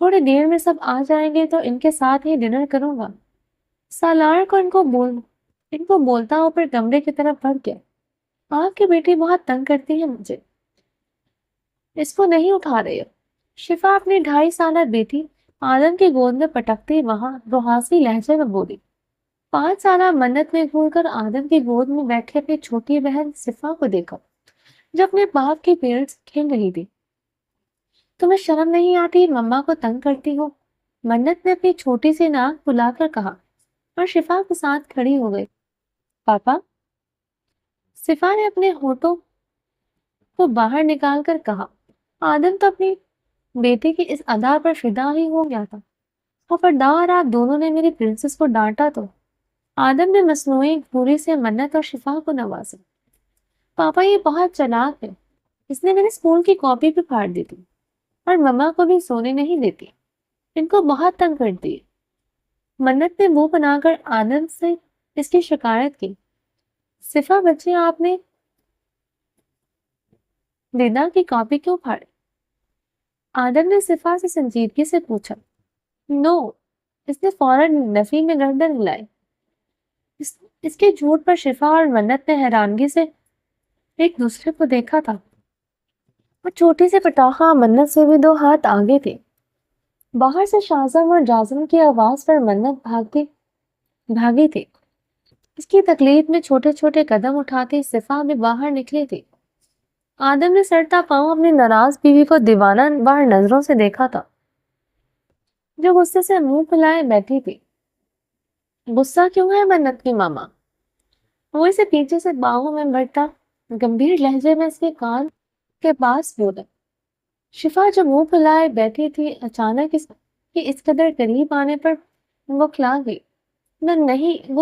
تھوڑی دیر میں سب آ جائیں گے تو ان کے ساتھ ہی ڈنر کروں گا. سالار کو ان کو بولتا اوپر کمرے کی طرف بڑھ گیا. آپ کی بیٹی بہت تنگ کرتی ہے مجھے. اس کو نہیں اٹھا رہے ہو. شفا اپنی 2.5 سالہ بیٹی آدم کی گود میں پٹکتی وہاں روحاسی لہجے میں بولی. 5 سالہ منت میں گھور کر آدم کی گود میں بیٹھے اپنی چھوٹی بہن صفا کو دیکھا جو اپنے باپ کے پیڑ سے کھیل رہی تھی. تمہیں شرم نہیں آتی مما کو تنگ کرتی ہو؟ منت نے اپنی چھوٹی سی ناک بلا کر کہا اور شفا کے ساتھ کھڑی ہو گئی. پاپا. صفا نے اپنے ہونٹوں کو باہر نکال کر کہا. آدم تو اپنی بیٹی کی اس ادا پر فدا ہی ہو گیا تھا. خبردار آپ دونوں نے میری پرنسس کو ڈانٹا تو. آدم نے مصنوعی گھوری سے منت اور شفا کو نوازا. پاپا یہ بہت چلاک ہے. اس نے میرے اسکول کی کاپی بھی پھاڑ دی تھی اور مما کو بھی سونے نہیں دیتی. ان کو بہت تنگ کرتی ہے. منت نے منہ بنا کر آدم سے اس کی شکایت کی. صفا بچے آپ نے ودا کی کاپی کیوں پھاڑی؟ آدم نے صفا سے سنجیدگی سے پوچھا. نو. اس نے فوراً نفی میں گردن ہلائی. اس کے جھوٹ پر شفا اور منت نے حیرانگی سے ایک دوسرے کو دیکھا تھا. وہ چھوٹی سے پٹاخہ منت سے بھی 2 ہاتھ آگے تھے. باہر سے شازم اور جازم کی آواز پر منت بھاگی تھی. اس کی تکلیف میں چھوٹے چھوٹے قدم اٹھاتی صفا بھی باہر نکلی تھی. آدم نے سڑتا پاؤں اپنی ناراض بیوی کو دیوانہ وار نظروں سے دیکھا تھا جو غصے سے منہ پھیلائے بیٹھی تھی. غصہ کیوں ہے منت کی ماما؟ وہ اسے پیچھے سے باہوں میں بڑھتا گمبھیر لہجے میں اس کے کان کے پاس بولا. شفا جو منہ پھیلائے بیٹھی تھی اچانک اس کہ اس قدر قریب آنے پر وہ کھلا گئی۔ نہ نہیں،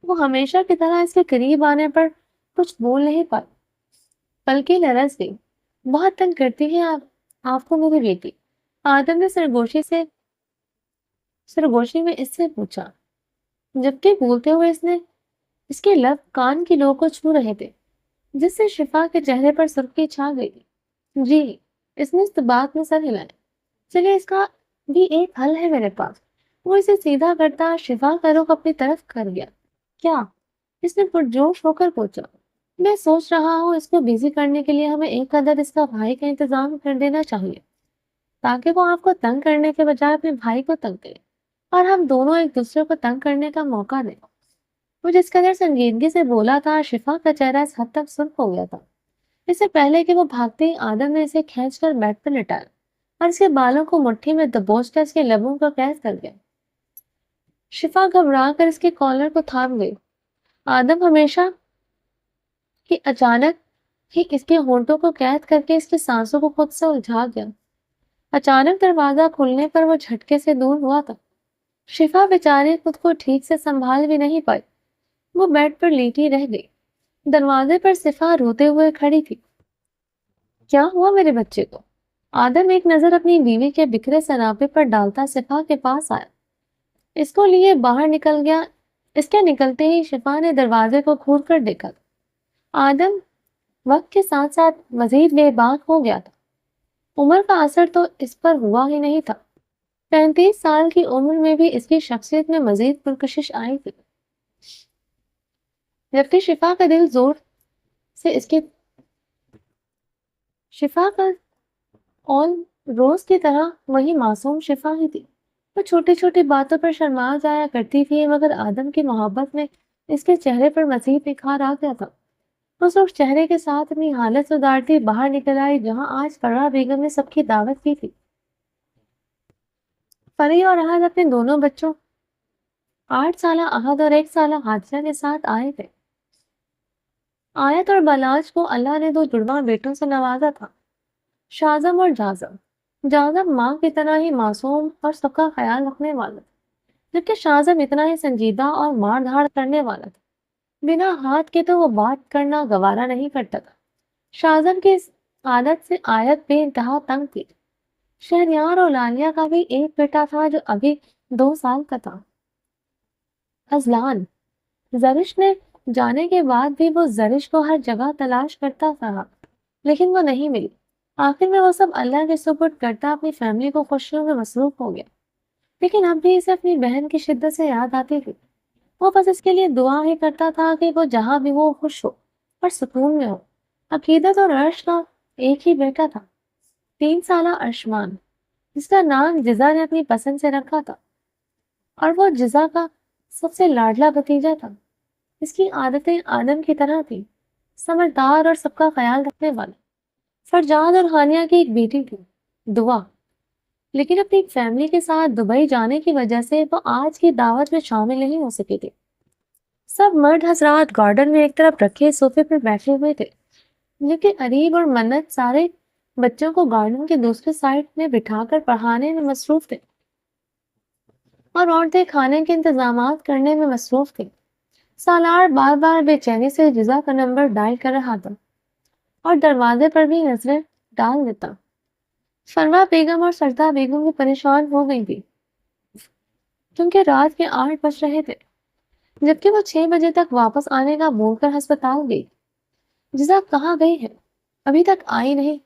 وہ ہمیشہ کی طرح اس کے قریب آنے پر کچھ بول نہیں پائی، بلکہ لرز گئی۔ بہت تنگ کرتی ہے آپ کو میری بیٹی؟ آدم نے سرگوشی میں اس سے پوچھا، جبکہ بولتے ہوئے اس کے لب کان کی لو کو چھو رہے تھے، جس سے شفا کے چہرے پر سرخی چھا گئی تھی۔ جی، اس نے استباق میں سر ہلایا۔ چلے، اس کا بھی ایک حل ہے میرے پاس۔ وہ اسے سیدھا کرتا شفا کا رخ اپنی طرف کر گیا۔ کیا؟ اس نے پرجوش ہو کر پوچھا۔ میں سوچ رہا ہوں اس کو بیزی کرنے کے لیے ہمیں ایک عدد اس کا بھائی کا انتظام کر دینا چاہیے، تاکہ وہ آپ کو تنگ کرنے کے بجائے اپنے بھائی کو تنگ کرے اور ہم دونوں ایک دوسرے کو تنگ کرنے کا موقع دیں۔ وہ جس قدر سنجیدگی سے بولا تھا، شفا کا چہرہ اس حد تک سرخ ہو گیا تھا۔ اس سے پہلے کہ وہ بھاگتی، آدم نے اسے کھینچ کر بیڈ پر لٹایا اور اس کے بالوں کو مٹھی میں دبوچ کر اس کے لبوں کو قید کر گیا۔ شفا گھبرا کر اس کے کالر کو تھام گئی۔ آدم ہمیشہ کہ اچانک ہی اس کے ہونٹوں کو قید کر کے اس کی سانسوں کو خود سے الجھا گیا۔ اچانک دروازہ کھلنے پر وہ جھٹکے سے دور ہوا تھا۔ شفا بیچاری خود کو ٹھیک سے سنبھال بھی نہیں پائی۔ وہ بیڈ پر لیٹی رہ گئی۔ دروازے پر صفا روتے ہوئے کھڑی تھی۔ کیا ہوا میرے بچے کو؟ آدم ایک نظر اپنی بیوی کے بکھرے سراپے پر ڈالتا صفا کے پاس آیا۔ اس کو لیے باہر نکل گیا۔ اس کے نکلتے ہی شفا نے دروازے کو کھول کر دیکھا۔ آدم وقت کے ساتھ ساتھ مزید بے باک ہو گیا تھا۔ عمر کا اثر تو اس پر ہوا ہی نہیں تھا۔ 35 سال کی عمر میں بھی اس کی شخصیت میں مزید پرکشش آئی تھی، جبکہ شفا کا دل زور سے شفا کا اول روز کی طرح وہی معصوم شفا ہی تھی۔ وہ چھوٹی چھوٹی باتوں پر شرما جایا کرتی تھی، مگر آدم کی محبت میں اس کے چہرے پر مزید نکھار آ گیا تھا۔ وہ سرخ چہرے کے ساتھ اپنی حالت سدھارتی باہر نکل آئی، جہاں آج فرح بیگم نے سب کی دعوت کی تھی۔ فری اور احد اپنے دونوں بچوں 8 سالہ احد اور 1 سالہ حادثہ کے ساتھ آئے تھے۔ آیت اور بلاج کو اللہ نے 2 جڑواں بیٹوں سے نوازا تھا، شازم اور جازم۔ جازم ماں کی طرح ہی معصوم اور سب کا خیال رکھنے والا تھا، جبکہ شازم اتنا ہی سنجیدہ اور مار دھاڑ کرنے والا تھا۔ بنا ہاتھ کے تو وہ بات کرنا گوارا نہیں کرتا تھا۔ شازم کی اس عادت سے آیت بے انتہا تنگ تھی۔ شہریار اور لالیہ کا بھی ایک بیٹا تھا جو ابھی 2 سال کا تھا، ازلان۔ زرش نے جانے کے بعد بھی وہ زرش کو ہر جگہ تلاش کرتا رہا، لیکن وہ نہیں ملی۔ آخر میں وہ سب اللہ کے سپرد کرتا اپنی فیملی کو خوشیوں میں مصروف ہو گیا، لیکن اب بھی اسے اپنی بہن کی شدت سے یاد آتی تھی۔ وہ بس اس کے لیے دعا ہی کرتا تھا کہ وہ جہاں بھی ہو خوش ہو اور سکون میں ہو۔ عقیدت اور عرش کا ایک ہی بیٹا تھا، 3 سالہ ارشمان، جس کا نام جزا نے اپنی پسند سے رکھا تھا، اور وہ جزا کا سب سے لاڈلا بھتیجا تھا۔ اس کی عادتیں آدم کی طرح تھیں، سمجھدار اور سب کا خیال رکھنے والا۔ فرجاد اور ہانیہ کی ایک بیٹی تھی، دعا، لیکن اپنی فیملی کے ساتھ دبئی جانے کی وجہ سے وہ آج کی دعوت میں شامل نہیں ہو سکے تھے۔ سب مرد حضرات گارڈن میں ایک طرف رکھے صوفے پر بیٹھے ہوئے تھے، لیکن عریب اور منت سارے بچوں کو گارڈن کے دوسرے سائڈ میں بٹھا کر پڑھانے میں مصروف تھے، اور عورتیں کھانے کے انتظامات کرنے میں مصروف تھیں۔ سالار بار بار بے چینی سے جزا کا نمبر ڈائل کر رہا تھا اور دروازے پر بھی نظریں ڈال دیتا۔ فروا بیگم اور سردا بیگم بھی پریشان ہو گئی تھی، کیونکہ رات کے 8 بج رہے تھے، جبکہ وہ 6 بجے تک واپس آنے کا بول کر ہسپتال گئی۔ جزا کہاں گئی ہے؟ ابھی تک آئی نہیں۔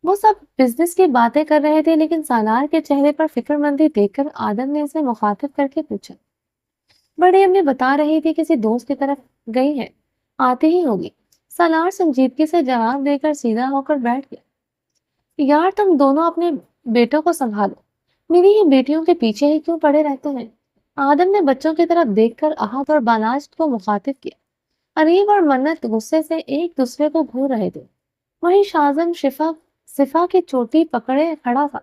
وہ سب بزنس کی باتیں کر رہے تھے، لیکن سالار کے چہرے پر فکر مندی دیکھ کر آدم نے اسے مخاطب کر کے پوچھا۔ بڑی امی بتا رہی تھی کسی دوست کی طرف گئی ہے، آتی ہی ہوگی۔ سالار سنجیدگی سے جواب دے کر سیدھا ہو کر بیٹھ گیا۔ یار، تم دونوں اپنے بیٹوں کو سنبھالو، میری ہی بیٹیوں کے پیچھے ہی کیوں پڑے رہتے ہیں؟ آدم نے بچوں کی طرف دیکھ کر احد اور بلاج کو مخاطب کیا۔ عریب اور منت غصے سے ایک دوسرے کو گھور رہے تھے۔ وہیں شازم صفا کی چوٹی پکڑے کھڑا تھا،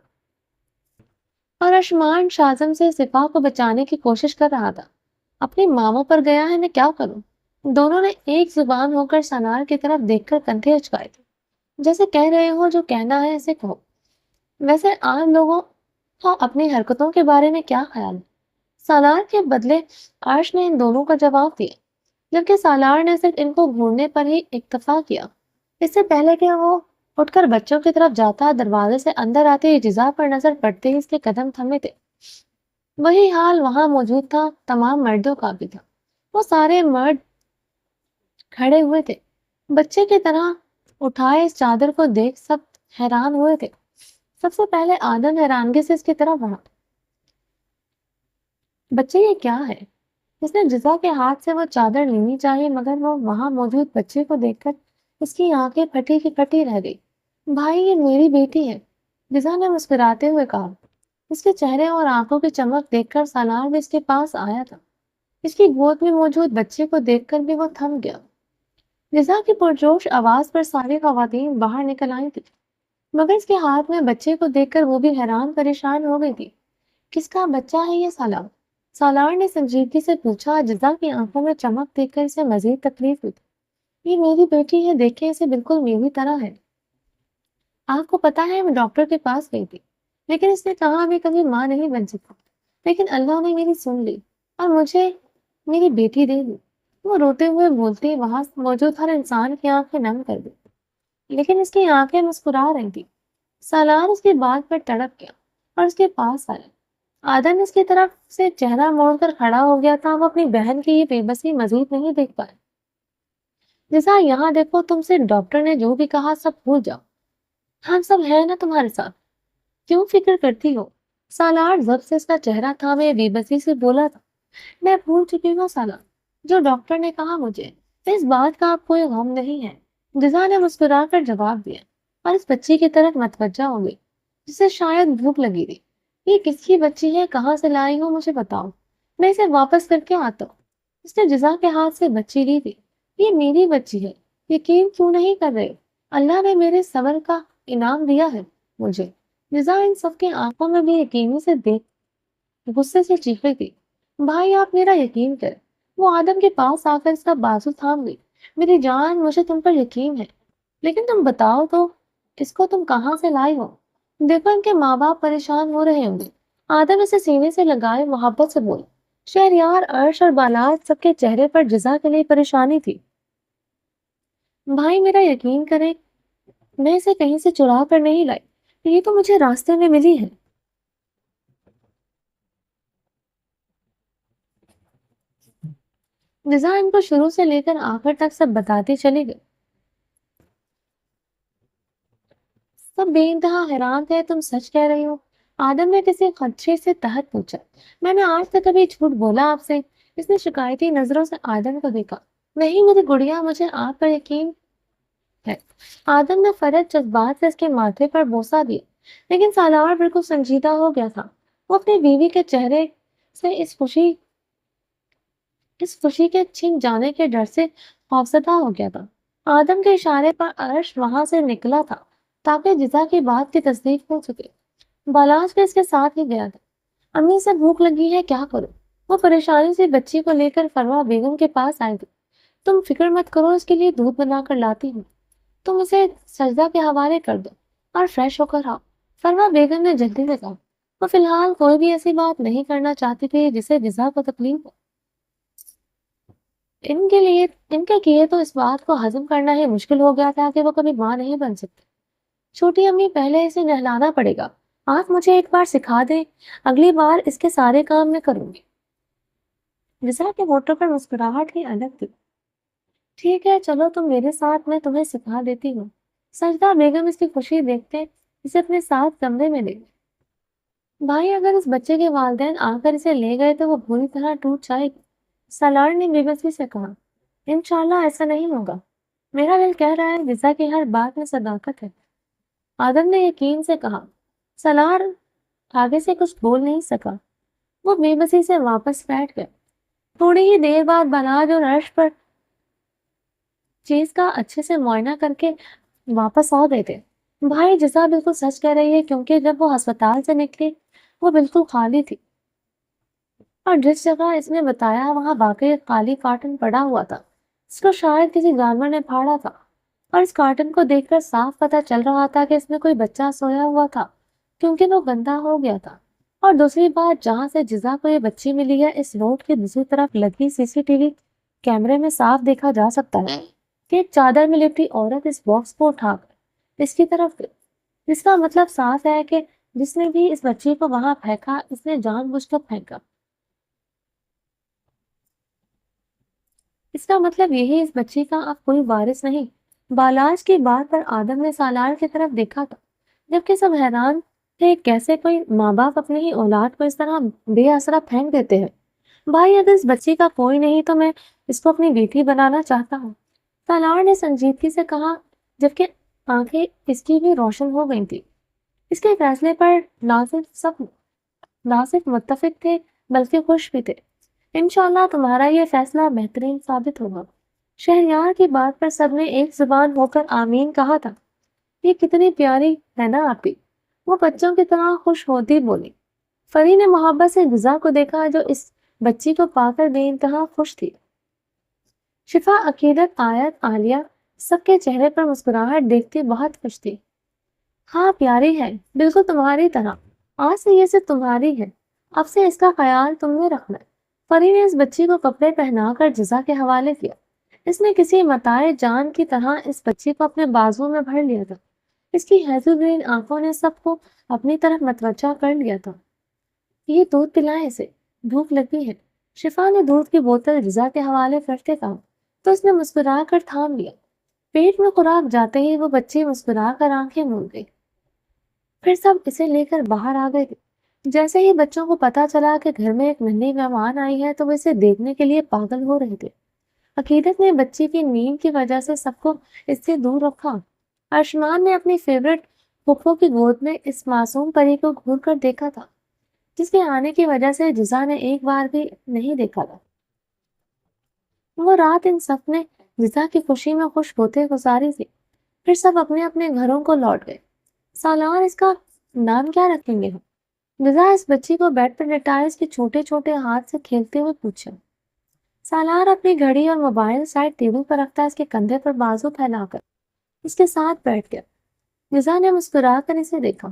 اور اشمان شازم سے صفا کو بچانے کی کوشش کر رہا تھا۔ اپنی ماموں پر گیا ہے، میں کیا کروں؟ دونوں نے ایک زبان ہو کر سالار کی طرف دیکھ کر کندھے اچکائے تھے، جیسے کہہ رہے ہو جو کہنا ہے اسے کہو۔ ویسے عام لوگوں ہاں اپنی حرکتوں کے بارے میں کیا خیال ہے؟ سالار کے بدلے عرش نے ان دونوں کا جواب دیا، جبکہ سالار نے صرف ان کو گھورنے پر ہی اکتفا کیا۔ اس سے پہلے کہ وہ اٹھ کر بچوں کی طرف جاتا، دروازے سے اندر آتے ہی جزا پر نظر پڑتے ہی اس کے قدم تھمے تھے۔ وہی حال وہاں موجود تھا، تمام مردوں کا بھی تھا۔ وہ سارے مرد کھڑے ہوئے تھے، بچے کی طرح اٹھائے اس چادر کو دیکھ سب حیران ہوئے تھے۔ سب سے پہلے آدم حیرانگی سے اس کی طرف بڑھا۔ بچے یہ کیا ہے؟ اس نے جزا کے ہاتھ سے وہ چادر لینی چاہیے، مگر وہ وہاں موجود بچے کو دیکھ کر اس کی آنکھیں پھٹی کی پھٹی رہ گئی۔ بھائی یہ میری بیٹی ہے، جزا نے مسکراتے ہوئے کہا۔ اس کے چہرے اور آنکھوں کی چمک دیکھ کر سالار بھی اس کے پاس آیا تھا۔ اس کی گود میں موجود بچے کو دیکھ کر بھی وہ تھم گیا۔ جزا کی پرجوش آواز پر ساری خواتین باہر نکل آئی تھی، مگر اس کے ہاتھ میں بچے کو دیکھ کر وہ بھی حیران پریشان ہو گئی تھی۔ کس کا بچہ ہے یہ سالار؟ سالار نے سنجیدگی سے پوچھا۔ جزا کی آنکھوں میں چمک دیکھ کر اسے مزید تکلیف ہوئی۔ یہ میری بیٹی ہے، دیکھیں اسے بالکل میری طرح ہے۔ آپ کو پتا ہے میں ڈاکٹر کے پاس گئی تھی، لیکن اس نے کہا ابھی کبھی ماں نہیں بن سکتی، لیکن اللہ نے میری سن لی اور مجھے میری بیٹی دے دی۔ وہ روتے ہوئے بولتی، وہاں موجود ہر انسان کی آنکھیں نم کر دی، لیکن اس کی آنکھیں مسکرا رہی تھی۔ سالار اس کی بات پر تڑپ گیا اور اس کے پاس آیا۔ آدم اس کی طرف سے چہرہ موڑ کر کھڑا ہو گیا تھا۔ وہ اپنی بہن کی یہ بے بسی مزید نہیں دیکھ پائے۔ جیسا یہاں دیکھو، تم سے ڈاکٹر نے جو بھی کہا سب بھول جاؤ، ہم سب ہیں نا تمہارے ساتھ، کیوں فکر کرتی ہو؟ سالار ضبط سے اس کا چہرہ تھامے بے بسی سے بولا تھا، میں بھول چکی ہوں سالار، جو ڈاکٹر نے کہا مجھے اس بات کا اب کوئی غم نہیں ہے۔ جزا نے مسکرا کر جواب دیا اور اس بچی کی طرف متوجہ ہو گئی، جسے شاید بھوک لگی تھی۔ یہ کس کی بچی ہے؟ کہاں سے لائی ہو؟ مجھے بتاؤ، میں اسے واپس کر کے آتا ہوں۔ اس نے جزا کے ہاتھ سے بچی لی تھی۔ یہ میری بچی ہے، یقین کیوں نہیں کر رہے؟ اللہ نے میرے صبر کا انعام دیا ہے مجھے۔ جزا ان سب کی آنکھوں میں بھی یقینی سے دیکھ غصے سے چیخ رہی تھی، بھائی آپ میرا یقین کریں۔ وہ آدم کے پاس آ کر اس کا بازو تھام گئی، میری جان مجھے تم پر یقین ہے، لیکن تم بتاؤ تو اس کو تم کہاں سے لائی ہو؟ دیکھو ان کے ماں باپ پریشان ہو رہے ہوں گے۔ آدم اسے سینے سے لگائے محبت سے بولا۔ شہریار، عرش اور بالات سب کے چہرے پر جزا کے لیے پریشانی تھی۔ بھائی میرا یقین کریں، میں اسے کہیں سے چرا کر نہیں لائی، یہ تو مجھے راستے میں ملی ہے۔ جزا ان کو شروع سے لے کر آخر تک سب بتاتی چلی گئی۔ سب بے انتہا حیران تھے، تم سچ کہہ رہی ہو؟ آدم نے کسی خدشے سے تحت پوچھا۔ میں نے آج تک کبھی جھوٹ بولا آپ سے؟ اس نے شکایتی نظروں سے آدم کو دیکھا۔ نہیں میری گڑیا، مجھے آپ پر یقین ہے۔ آدم نے فرد جذبات سے اس کے ماتھے پر بوسہ دیا، لیکن سالار بالکل سنجیدہ ہو گیا تھا۔ وہ اپنی بیوی کے چہرے سے اس خوشی کے چھن جانے کے ڈر سے خوفزدہ ہو گیا تھا۔ آدم کے اشارے پر عرش وہاں سے نکلا تھا تاکہ جزا کی بات کی تصدیق ہو سکے۔ بالاج بھی اس کے ساتھ ہی گیا تھا۔ امی سے بھوک لگی ہے، کیا کروں؟ وہ پریشانی سے بچی کو لے کر فروا بیگم کے پاس آئی تھی۔ تم فکر مت کرو، اس کے لیے دودھ بنا کر لاتی ہوں، تم اسے سجدہ کے حوالے کر دو اور فریش ہو کر آؤ، فروا بیگم نے جلدی سے کہا۔ وہ فی الحال کوئی بھی ایسی بات نہیں کرنا چاہتی تھی جسے جزا کو تکلیف ہو۔ ان کے کیے تو اس بات کو ہضم کرنا ہی مشکل ہو گیا تھا کہ وہ کبھی ماں نہیں بن سکتی۔ چھوٹی امی، پہلے اسے نہلانا پڑے گا، آپ مجھے ایک بار سکھا دیں، اگلی بار اس کے سارے کام میں کروں گی۔ جزا کے ہونٹوں پر مسکراہٹ ہی الگ تھی۔ ٹھیک ہے چلو تم میرے ساتھ، میں تمہیں سکھا دیتی ہوں۔ سجدہ بیگم اس کی خوشی دیکھتے اسے اپنے ساتھ کمرے میں لے گئی۔ بھائی اگر اس بچے کے والدین آ کر اسے لے گئے تو وہ بری طرح ٹوٹ جائے گی، سالار نے بے بسی سے کہا۔ انشاءاللہ ایسا نہیں ہوگا، میرا دل کہہ رہا ہے جزا کی ہر بات میں صداقت ہے، آدم نے یقین سے کہا۔ سالار آگے سے کچھ بول نہیں سکا، وہ بے بسی سے واپس بیٹھ گیا۔ تھوڑی ہی دیر بعد بلاج اور عرش پر چیز کا اچھے سے معائنہ کر کے واپس آ گئے تھے۔ بھائی جزا بالکل سچ کہہ رہی ہے، کیونکہ جب وہ ہسپتال سے نکلی وہ بالکل خالی تھی، اور جس جگہ اس نے بتایا وہاں واقعی ایک خالی کارٹن پڑا ہوا تھا، اس کو شاید کسی جانور نے پھاڑا تھا، اور اس کارٹن کو دیکھ کر صاف پتہ چل رہا تھا کہ اس میں کوئی بچہ سویا ہوا تھا، کیونکہ وہ گندا ہو گیا تھا۔ اور دوسری بات، جہاں سے جزا کو یہ بچی ملی ہے، اس روڈ کی دوسری طرف لگی CCTV کیمرے میں صاف دیکھا جا سکتا ہے کہ ایک چادر میں لپٹی عورت اس باکس کو اٹھا کر اس کی طرف گئی، جس کا مطلب صاف ہے کہ جس نے بھی اس بچی کو وہاں پھینکا، اس نے جان بوجھ کر پھینکا۔ اس کا مطلب یہی اس بچی کا اب کوئی وارث نہیں۔ بالاج کی بات پر آدم نے سالار کی طرف دیکھا تھا، جبکہ سب حیران تھے کیسے کوئی ماں باپ اپنی ہی اولاد کو اس طرح بے آسرا پھینک دیتے ہیں۔ بھائی، اگر اس بچی کا کوئی نہیں تو میں اس کو اپنی بیٹی بنانا چاہتا ہوں، سالار نے سنجیدگی سے کہا، جبکہ آنکھیں اس کی بھی روشن ہو گئی تھی۔ اس کے فیصلے پر نہ صرف متفق تھے بلکہ خوش بھی تھے۔ انشاءاللہ تمہارا یہ فیصلہ بہترین ثابت ہوگا۔ شہریار کی بات پر سب نے ایک زبان ہو کر آمین کہا تھا۔ یہ کتنی پیاری ہے نا آپی، وہ بچوں کی طرح خوش ہوتی بولی۔ فری نے محبت سے غذا کو دیکھا جو اس بچی کو پا کر بے انتہا خوش تھی۔ شفا، عقیدت، آیت، عالیہ سب کے چہرے پر مسکراہٹ دیکھتی بہت خوش تھی۔ ہاں پیاری ہے، بالکل تمہاری طرح۔ آج سے یہ صرف تمہاری ہے، اب سے اس کا خیال تم نے رکھنا ہے۔ فری نے اس بچی کو کپڑے پہنا کر جزا کے حوالے کیا۔ اس نے کسی متاع جان کی طرح اس بچی کو اپنے بازو میں بھر لیا تھا۔ اس کی ہیزل گرین آنکھوں نے سب کو اپنی طرف متوجہ کر لیا تھا۔ یہ دودھ پلائیں اسے، بھوک لگی ہے۔ شفا نے دودھ کی بوتل رضا کے حوالے کرتے کہا تو اس نے مسکرا کر تھام لیا۔ پیٹ میں خوراک جاتے ہی وہ بچی مسکرا کر آنکھیں موند گئی۔ پھر سب اسے لے کر باہر آ گئے تھے۔ جیسے ہی بچوں کو پتا چلا کہ گھر میں ایک ننھی مہمان آئی ہے تو وہ اسے دیکھنے کے لیے پاگل ہو رہے تھے۔ عقیدت نے بچی کی نیند کی وجہ سے سب کو اس سے دور رکھا۔ ارشمان نے اپنی فیورٹ پھپھو کی گود میں اس معصوم پری کو گھور کر دیکھا تھا، جس کے آنے کی وجہ سے جزا نے ایک بار بھی نہیں دیکھا تھا۔ وہ رات ان سب نے جزا کی خوشی میں خوش ہوتے گزاری تھی۔ پھر سب اپنے اپنے گھروں کو لوٹ گئے۔ سالار، اس کا نام کیا رکھیں گے ہم؟ جزا اس بچی کو بیڈ پر لٹائے اس کے چھوٹے چھوٹے ہاتھ سے کھیلتے ہوئے پوچھا۔ سالار اپنی گھڑی اور موبائل سائڈ ٹیبل پر رکھتا اس کے کندھے پر بازو پھیلا کر اس کے ساتھ بیٹھ گیا۔ جزا نے مسکرا کر اسے دیکھا۔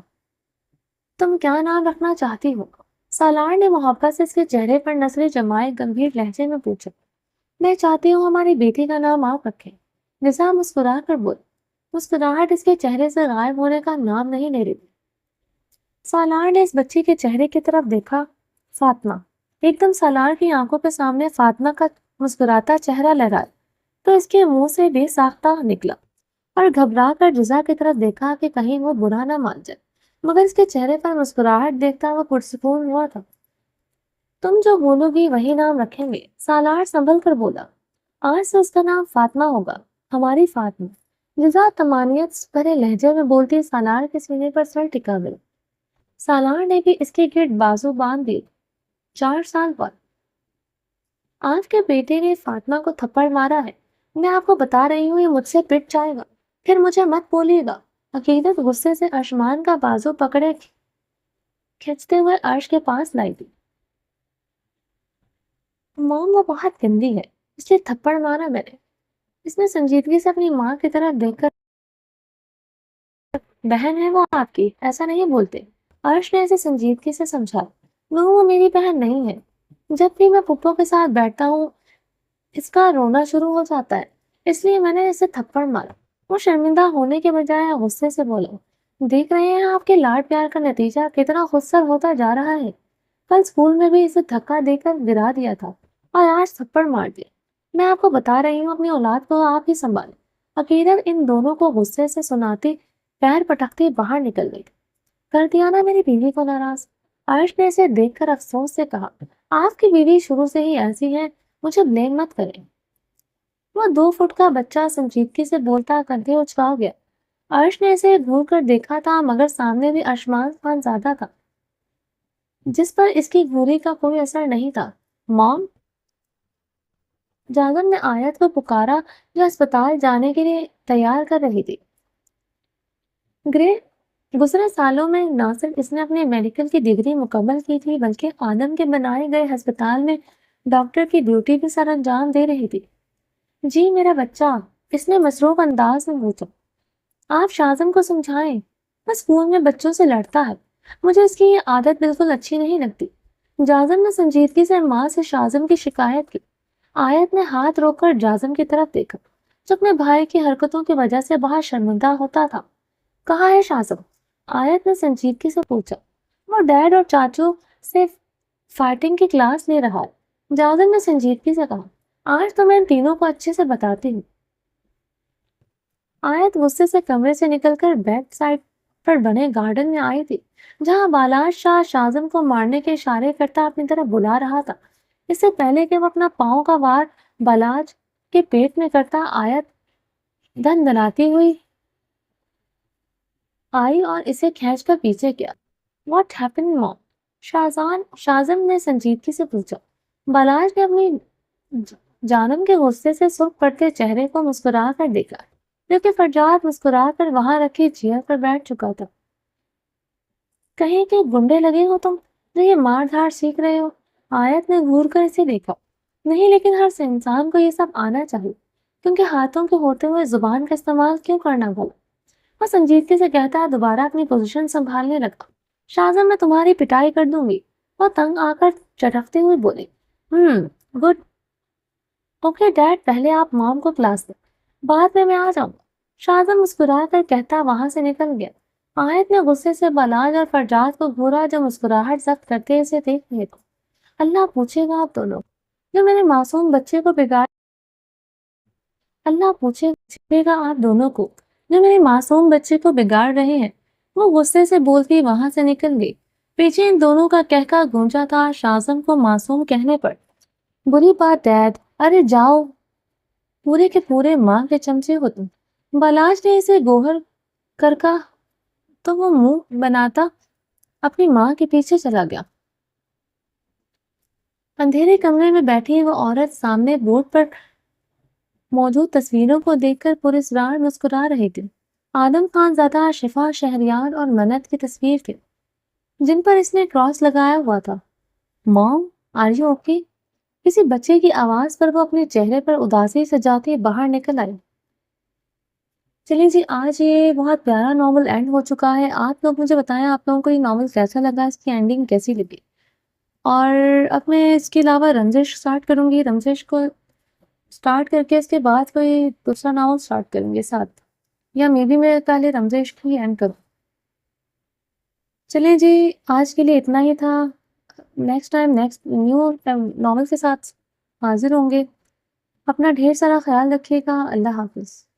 تم کیا نام رکھنا چاہتی ہو؟ سالار نے محبت سے اس کے چہرے پر نظریں جمائے گمبھیر لہجے میں پوچھا۔ میں چاہتی ہوں ہماری بیٹی کا نام آپ رکھیں۔ جزا مسکرا کر بول۔ مسکراہٹ اس کے چہرے سے غائب ہونے کا نام نہیں لے رہی تھی۔ سالار نے اس بچی کے چہرے کی طرف دیکھا۔ فاطمہ۔ ایک دم سالار کی آنکھوں کے سامنے فاطمہ کا مسکراتا چہرہ لہرایا تو اس کے منہ سے بے ساختہ نکلا، اور گھبرا کر جزا کی طرف دیکھا کہ کہیں وہ برا نہ مان جائے، مگر اس کے چہرے پر مسکراہٹ دیکھتا وہ پرسکون ہوا تھا۔ تم جو بولو گی وہی نام رکھیں گے، سالار سنبھل کر بولا۔ آج سے اس کا نام فاطمہ ہوگا، ہماری فاطمہ۔ جزا طمانینت بھرے لہجے میں بولتی سالار کے سینے پر سر ٹکا گئی۔ سالار نے بھی اس کے گرد بازو باندھ دیے۔ 4 سال بعد آپ کے بیٹے نے فاطمہ کو تھپڑ مارا ہے، میں آپ کو بتا رہی ہوں، یہ مجھ سے پٹ جائے گا، پھر مجھے مت بولیے گا۔ عقیدت غصے سے ارشمان کا بازو پکڑے کھینچتے ہوئے عرش کے پاس لائی تھی۔ موم، وہ بہت گندی ہے، اس لیے تھپڑ مارا میں نے۔ اس نے سنجیدگی سے اپنی ماں کی طرف دیکھ کر، بہن ہے وہ آپ کی، ایسا نہیں بولتے۔ عرش نے اسے سنجیدگی سے سمجھا۔ وہ میری بہن نہیں ہے۔ جب بھی میں پھپھو کے ساتھ بیٹھتا ہوں اس کا رونا شروع ہو جاتا ہے، اس لیے میں نے اسے تھپڑ مارا۔ وہ شرمندہ ہونے کے بجائے غصے سے بولا۔ دیکھ رہے ہیں آپ کے لاڈ پیار کا نتیجہ کتنا خودسر ہوتا جا رہا ہے۔ کل اسکول میں بھی اسے دھکا دے کر گرا دیا تھا اور آج تھپڑ مار دیا۔ میں آپ کو بتا رہی ہوں اپنی اولاد کو آپ ہی سنبھالیں۔ عقیدت ان دونوں کو غصے سے سناتی پیر پٹکتی باہر نکل گئی۔ کر دیا نا میری بیوی کو ناراض، عرش نے اسے دیکھ کر افسوس سے کہا۔ آپ کی بیوی شروع سے ہی ایسی ہے، مجھے بلیم مت کریں۔ وہ 2 فٹ کا بچہ سنجیدگی سے بولتا کندھے اچکا گیا۔ عرش نے اسے گھور کر دیکھا تھا مگر سامنے بھی ارشمان خان زادہ تھا جس پر اس کی گھوری کا کوئی اثر نہیں تھا۔ مام، جاگن نے آیت کو پکارا جو اسپتال جانے کے لیے تیار کر رہی تھی۔ گزرے سالوں میں نہ صرف اس نے اپنی میڈیکل کی ڈگری مکمل کی تھی بلکہ آدم کے بنائے گئے ہسپتال میں ڈاکٹر کی ڈیوٹی بھی سر انجام دے رہی تھی۔ جی میرا بچہ، اس نے مصروف انداز میں پوچھا۔ آپ شازم کو سمجھائیں، وہ اسکول میں بچوں سے لڑتا ہے، مجھے اس کی یہ عادت بالکل اچھی نہیں لگتی۔ جازم نے سنجیدگی سے ماں سے شازم کی شکایت کی۔ آیت نے ہاتھ روک کر جازم کی طرف دیکھا جو اپنے بھائی کی حرکتوں کی وجہ سے بہت شرمندہ ہوتا تھا۔ کہاں ہے شازم؟ آیت نے سنجیدگی سے پوچھا۔ وہ ڈیڈ اور چاچو سے فائٹنگ کی کلاس لے رہا ہے، جازم نے سنجیدگی سے کہا۔ آج تو میں ان تینوں کو اچھے سے بتاتی ہوں۔ آیت غصے سے کمرے سے نکل کر بیک سائڈ پر بنے گارڈن میں آئی تھی جہاں بالاج شاہ شازم کو مارنے کے اشارے کرتا اپنی طرف بلا رہا تھا۔ اس سے پہلے کہ وہ اپنا پاؤں کا وار بالاج کے پیٹ میں کرتا، آیت دھن دھناتی ہوئی آئی اور اسے کھینچ کر پیچھے کیا۔ واٹ ہیپن مام؟ شازم نے سنجیدگی سے پوچھا۔ بالاج نے اپنی جانم کے غصے سے سرخ پڑتے چہرے کو مسکرا کر دیکھا کیونکہ فرجاد مسکرا کر وہاں رکھی چیئر پر بیٹھ چکا تھا۔ کہیں کہ گنڈے لگے ہو تم جو یہ مار دھاڑ سیکھ رہے ہو؟ آیت نے گھور کر اسے دیکھا۔ نہیں، لیکن ہر انسان کو یہ سب آنا چاہیے، کیونکہ ہاتھوں کے ہوتے ہوئے زبان کا استعمال کیوں کرنا بھلا؟ وہ سنجیدگی سے کہتا دوبارہ اپنی پوزیشن سنبھالنے لگا۔ شازم میں تمہاری پٹائی کر دوں گی، وہ تنگ آ کر چٹکتے ہوئے بولے۔ گڈ، اوکے ڈیڈ، پہلے آپ مام کو کلاس دیں، بعد میں آ جاؤں گا، شازم مسکرا کر کہتا وہاں سے نکل گیا۔ آیت نے غصے سے بالاج اور فرجاد کو گھورا جو مسکراہٹ ضبط کرتے اسے دیکھ رہے تھے۔ اللہ پوچھے گا آپ دونوں جو میرے معصوم بچے کو بگاڑ اللہ پوچھے گا آپ دونوں کو جو میرے معصوم بچے کو بگاڑ رہے ہیں۔ وہ غصے سے بولتی وہاں سے نکل گئی۔ پیچھے ان دونوں کا کہکا گونجا تھا شازم کو معصوم کہنے پر۔ بری بات ڈیڈ، ارے جاؤ، پورے کے پورے ماں کے چمچے ہو تم۔ بالاج نے اسے گوہر کرکا تو وہ منہ بناتا اپنی ماں کے پیچھے چلا گیا۔ اندھیرے کمرے میں بیٹھی وہ عورت سامنے بورڈ پر موجود تصویروں کو دیکھ کر پراسرار مسکرا رہی تھی۔ آدم خان زادہ، شفا شہریار اور منت کی تصویر تھی جن پر اس نے کراس لگایا ہوا تھا۔ مام، آر یو اوکے؟ کسی بچے کی آواز پر وہ اپنے چہرے پر اداسی سجاتی باہر نکل آئی۔ چلیے جی، آج یہ بہت پیارا ناول اینڈ ہو چکا ہے۔ آپ لوگ مجھے بتائیں آپ لوگوں کو یہ ناول کیسا لگا، اس کی اینڈنگ کیسی لگی۔ اور اب میں اس کے علاوہ رمزش سٹارٹ کروں گی، رمزش کو سٹارٹ کر کے اس کے بعد کوئی دوسرا ناول سٹارٹ کروں گی ساتھ، یا مے بی میں پہلے رمزش کو ہی اینڈ کروں۔ چلیں جی، آج کے لیے اتنا ہی تھا۔ Next time next new novel کے ساتھ حاضر ہوں گے۔ اپنا ڈھیر سارا خیال رکھیے گا۔ اللہ حافظ۔